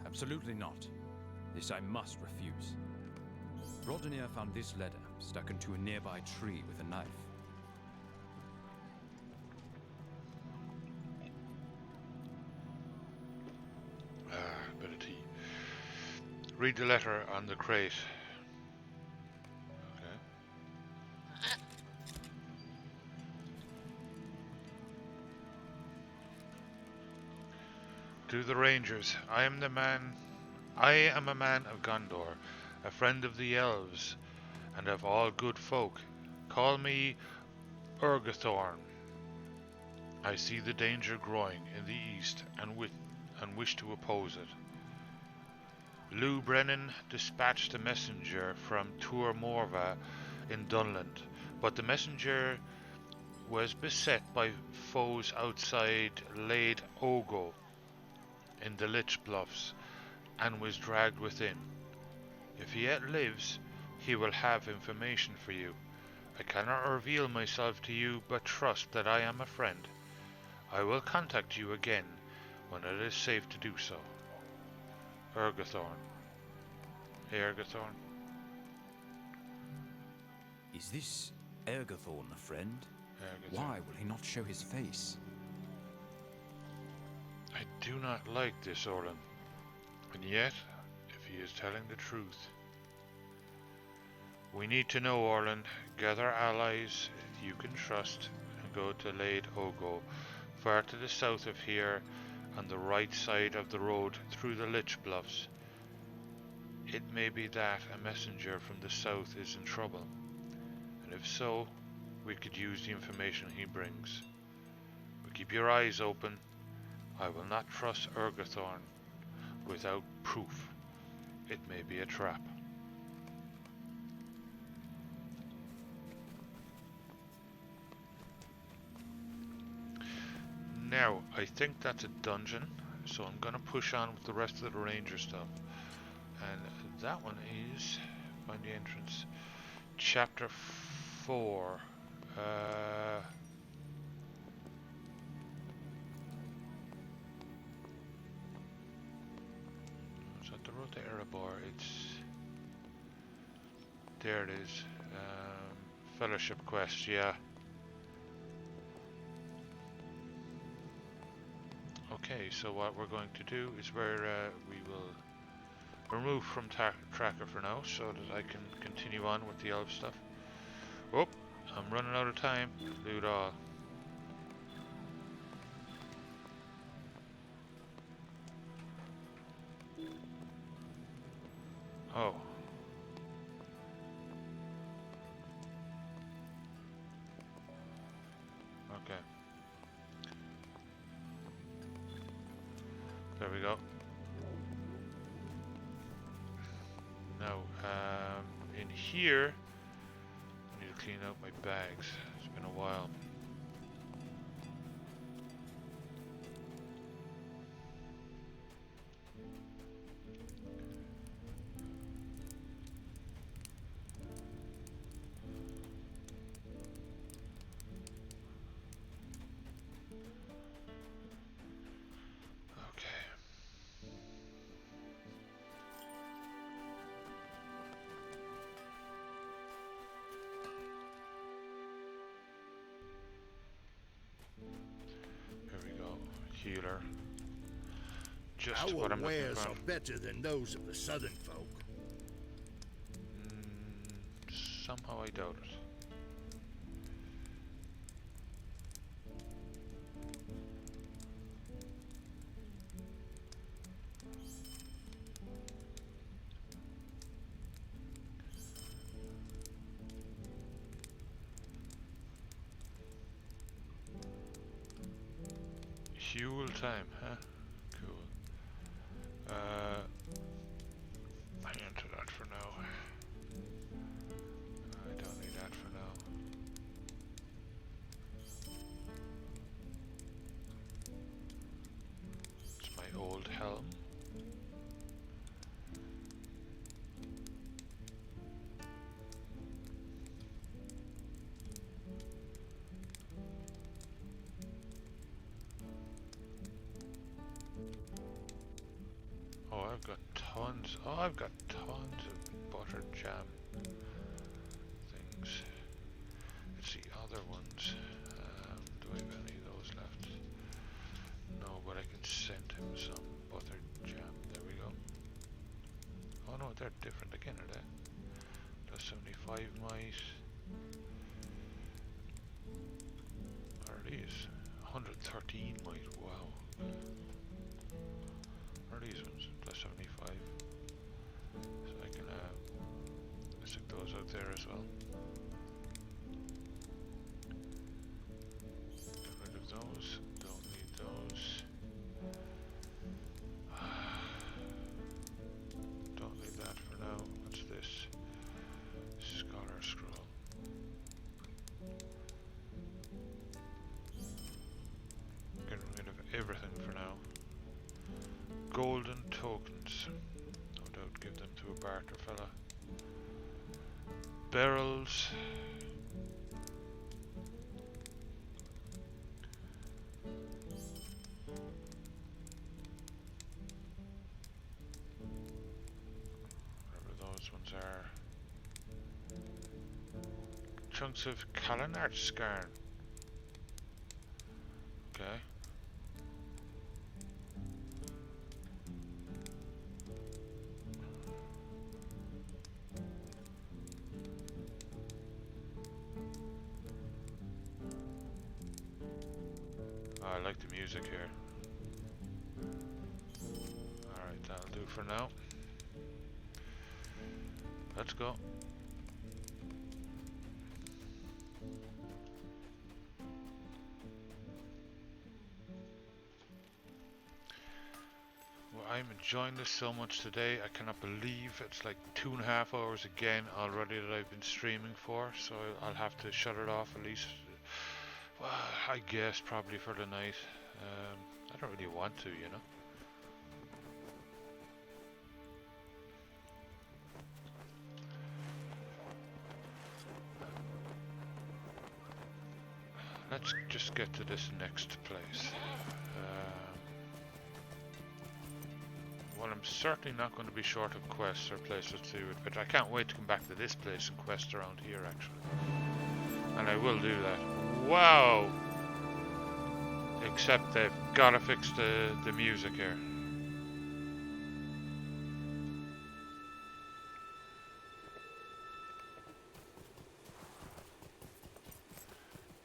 Absolutely not. This I must refuse. Rodenier found this letter stuck into a nearby tree with a knife. Bit of tea. Read the letter on the crate. Okay. To the Rangers, I am a man of Gondor, a friend of the elves, and of all good folk. Call me Urgathorn. I see the danger growing in the east and wish to oppose it. Lou Brennan dispatched a messenger from Tuath Morva in Dunland, but the messenger was beset by foes outside Lade Ogo in the Lich Bluffs and was dragged within. If he yet lives, he will have information for you. I cannot reveal myself to you, but trust that I am a friend. I will contact you again when it is safe to do so. Urgathorn. Hey, Urgathorn. Is this Ergathorn a friend? Urgathorn. Why will he not show his face? I do not like this, Orlin. And yet, if he is telling the truth... We need to know, Orlin. Gather allies you can trust and go to Lade Ogo, far to the south of here, on the right side of the road through the Lich Bluffs. It may be that a messenger from the south is in trouble, and if so, we could use the information he brings. But keep your eyes open. I will not trust Urgathorn without proof. It may be a trap. Now, I think that's a dungeon, so I'm gonna push on with the rest of the ranger stuff. And that one is Find the entrance. Chapter 4. Is that the road to Erebor? It's... There it is. Fellowship quest, yeah. Okay, so what we're going to do is we will remove from tracker for now so that I can continue on with the elf stuff. Oh, I'm running out of time. Loot all. Oh. Okay. There we go. Now, in here, I need to clean out my bags. It's been a while. Okay. Here we go. Healer. Just what Our I'm looking wares for. are better than those of the southern folk. Somehow I doubt it. Fuel time, huh? Cool. Hang on to that for now. I don't need that for now. It's my old helm. Oh, I've got tons. Oh, I've got tons of buttered jam things. It's the other ones. Do I have any of those left? No, but I can send him some buttered jam. There we go. Oh no, they're different again, are they? Plus 75 mice. What are these? 113 mice. Wow. What are these ones? Plus 75. So I can stick those out there as well. Get rid of those. Don't need those. Don't need that for now. What's this? Scholar scroll. Getting rid of everything for now. Golden tokens. No doubt give them to a barter fella. Barrels. Whatever those ones are. Chunks of Kalanart scarn. Okay. Oh, I like the music here. Alright, that'll do for now. Let's go. Well, I'm enjoying this so much today. I cannot believe it's like 2.5 hours again already that I've been streaming for, so I'll have to shut it off at least. Well, I guess probably for the night. I don't really want to, you know. let's just get to this next place. Well, I'm certainly not going to be short of quests or places to it, but I can't wait to come back to this place and quest around here, actually. And I will do that. Wow! Except they've got to fix the music here.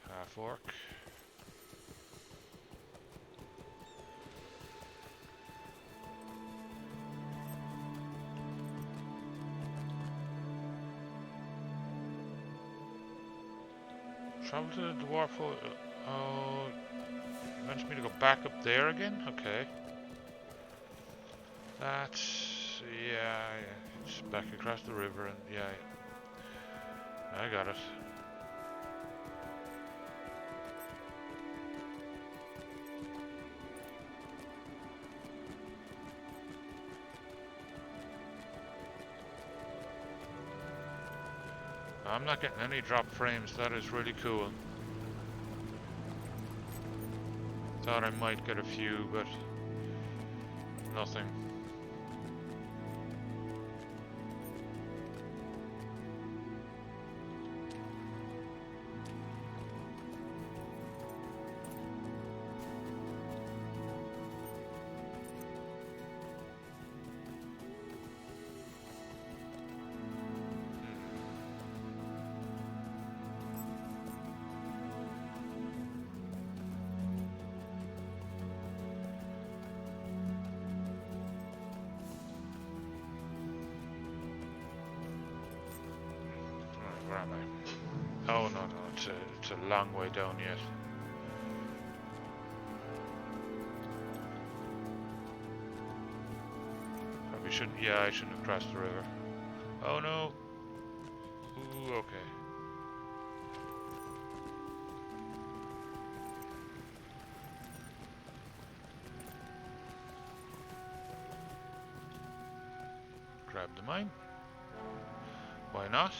Half orc. Travel to the dwarf. Oh, you wants me to go back up there again? Okay. That's yeah. It's back across the river, and yeah, I got it. I'm not getting any drop frames. That is really cool. Thought I might get a few, but nothing. Where am I? Oh no, it's a long way down yet. Probably shouldn't. Yeah, I shouldn't have crossed the river. Oh no. Ooh, okay. Grab the mine. Why not?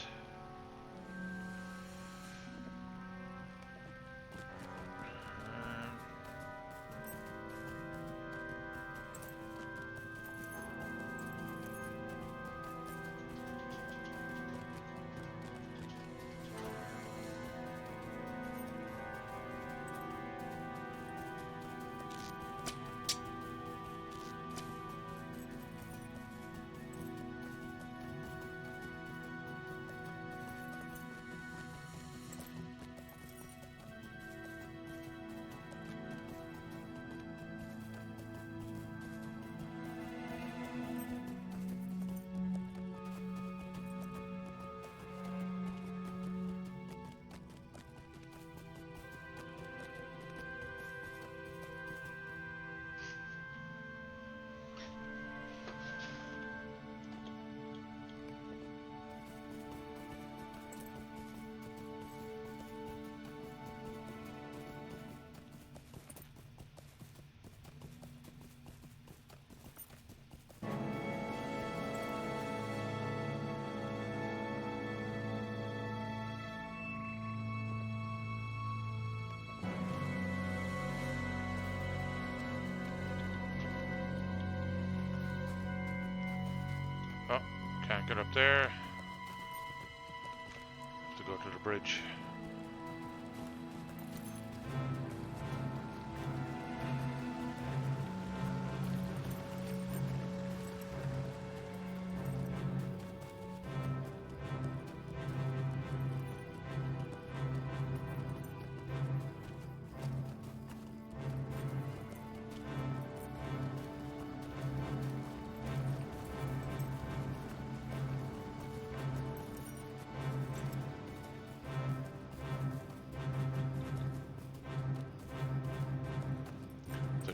Oh, can't get up there. Have to go to the bridge.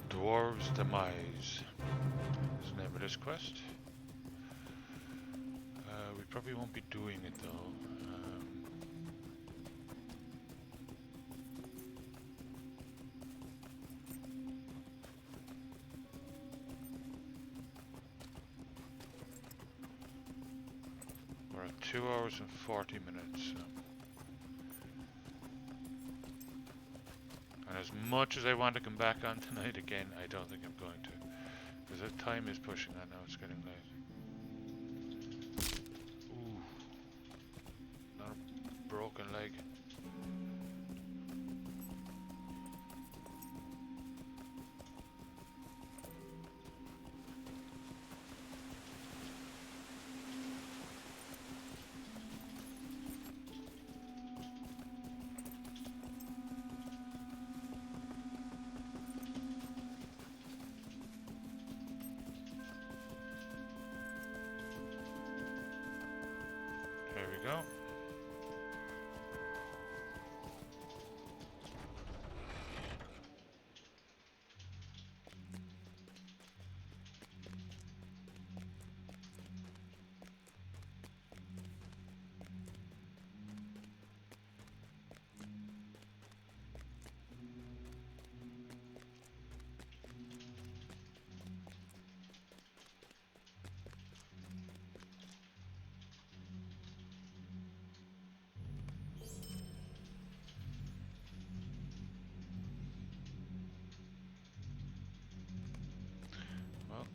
Dwarves' Demise is the name of this quest. We probably won't be doing it though. We're at 2 hours and 40 minutes. So. as much as I want to come back on tonight again, I don't think I'm going to. Because the time is pushing on now, it's getting late. Ooh. Not a broken leg. There we go. Well,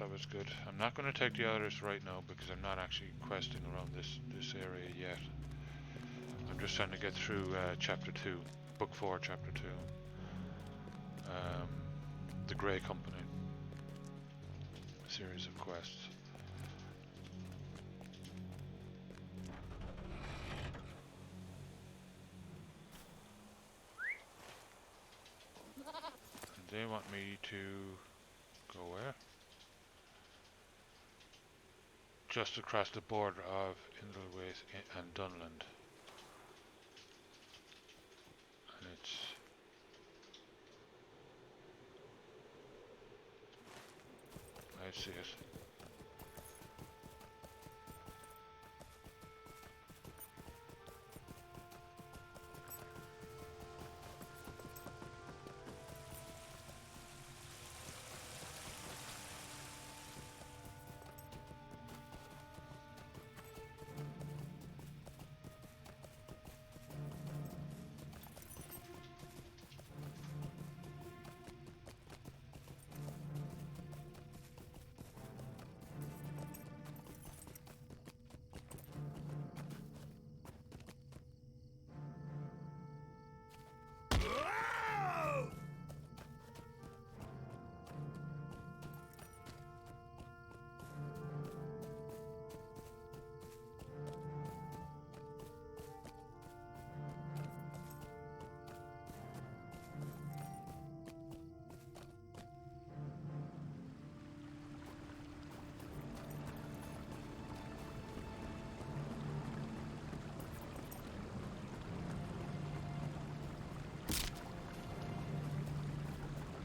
that was good. I'm not going to take the others right now because I'm not actually questing around this area yet. I'm just trying to get through chapter 2, book 4, chapter 2. The Grey Company. Series of quests. And they want me to go where? Just across the border of Indlewaith and Dunland. And it's... I see it.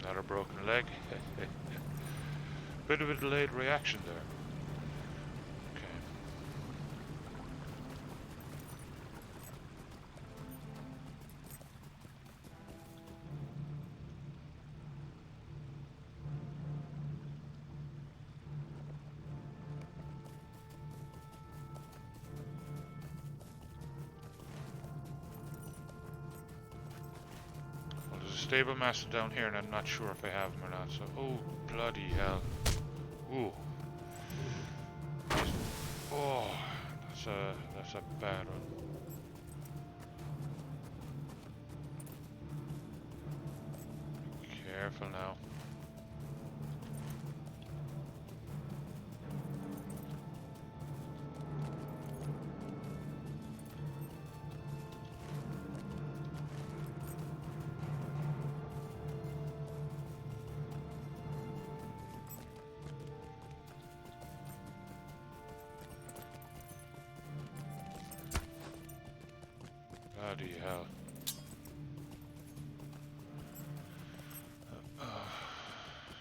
Not a broken leg. Bit of a delayed reaction there. Okay. Well, there's a stable master down here and I'm not sure if I have him or not, so... Oh, bloody hell. Ooh. Oh, that's a bad one. Careful now. Bloody hell.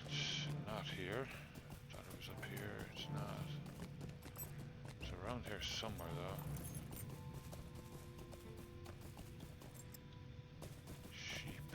It's not here. Thought it was up here. It's not. It's around here somewhere though. Sheep.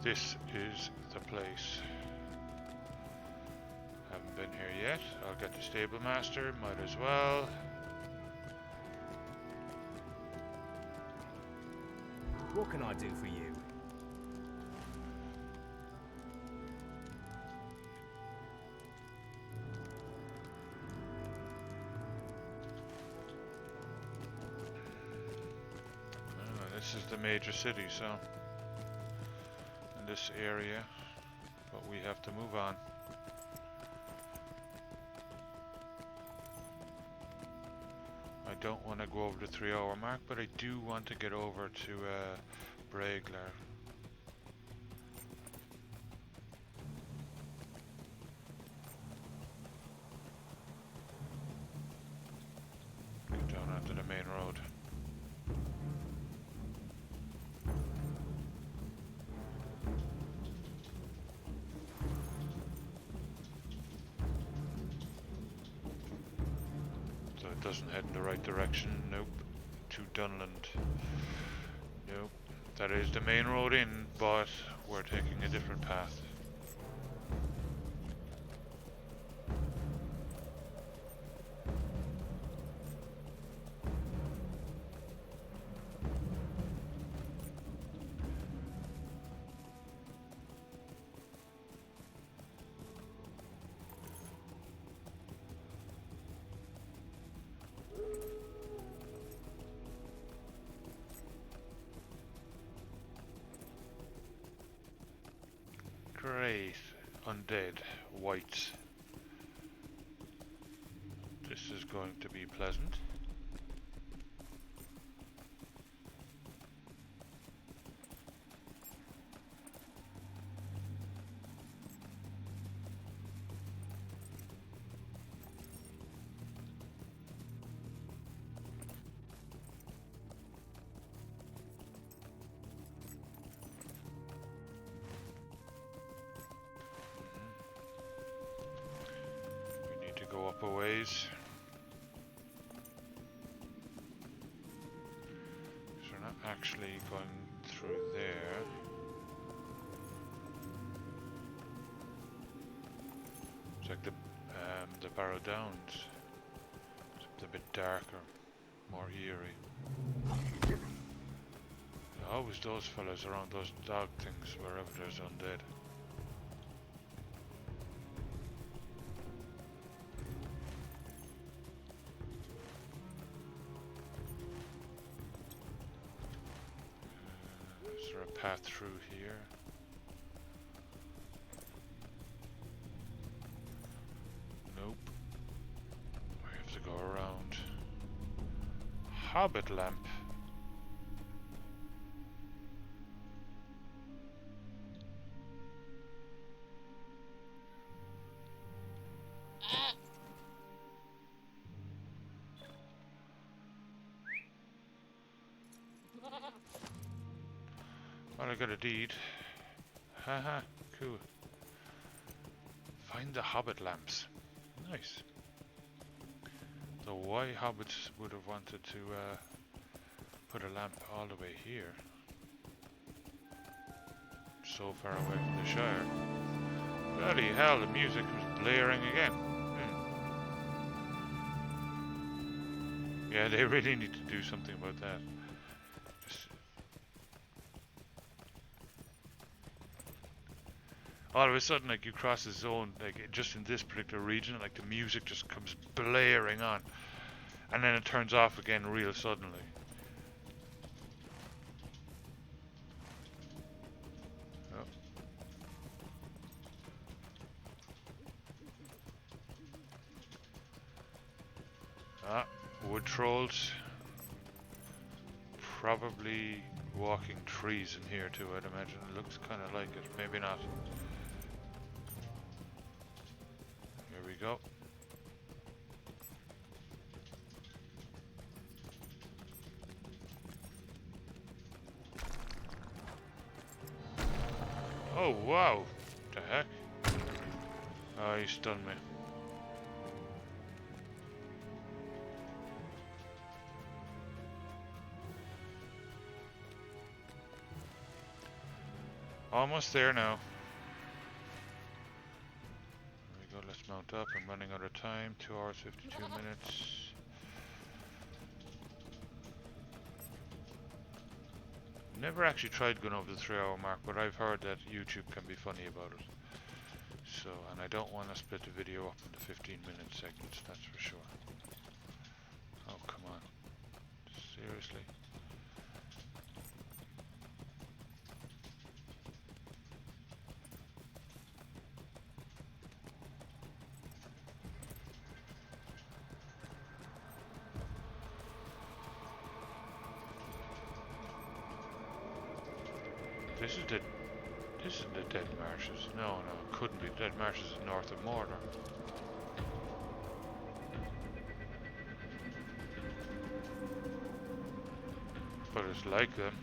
This is the place. Haven't been here yet. I'll get the stable master, might as well. What can I do for you? This is the major city, so in this area, but we have to move on. I don't want to go over the 3-hour mark, but I do want to get over to Braeglar. Get down onto the main road. So it doesn't head in the right direction. Nope. To Dunland. Nope. That is the main road in, but we're taking a different path. Great. Undead. Whites. This is going to be pleasant. We need to go up a ways. So we're not actually going through there. It's like the Barrow Downs. It's a bit darker, more eerie. Always those fellas around those dog things wherever there's undead. Is there a path through here? Nope. We have to go around. Hobbit lamp. Well, I got a deed. Haha, cool. Find the hobbit lamps. Nice. So why hobbits would have wanted to put a lamp all the way here? So far away from the Shire. Bloody hell, the music was blaring again. Yeah, they really need to do something about that. All of a sudden, like, you cross the zone, like, just in this particular region, like, the music just comes blaring on. And then it turns off again real suddenly. Oh. Ah, wood trolls. Probably walking trees in here too, I'd imagine. It looks kind of like it. Maybe not. Here we go. Oh, wow. The heck? Oh, he stunned me. Almost there now. There we go, let's mount up. I'm running out of time. 2 hours 52 minutes. Never actually tried going over the 3-hour mark, but I've heard that YouTube can be funny about it. So, and I don't want to split the video up into 15-minute segments, that's for sure. Oh, come on. Seriously? This is the Dead Marshes. No, it couldn't be. Dead Marshes is north of Mordor. But it's like them.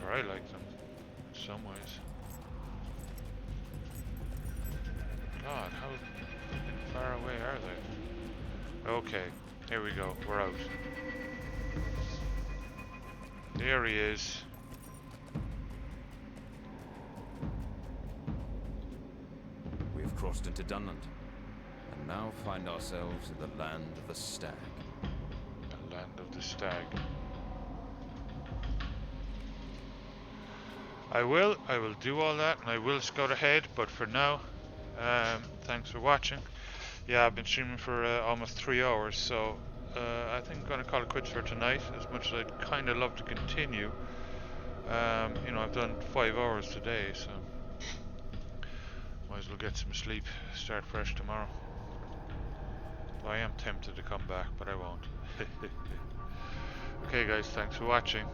Or I like them. In some ways. God, how far away are they? Okay, here we go. We're out. There he is. We've crossed into Dunland, and now find ourselves in the land of the stag. The land of the stag. I will do all that, and I will scout ahead, but for now, thanks for watching. Yeah, I've been streaming for almost 3 hours, so I think I'm going to call it quits for tonight, as much as I'd kind of love to continue. You know, I've done 5 hours today, so might as well get some sleep, start fresh tomorrow. I am tempted to come back, but I won't. Okay guys, thanks for watching.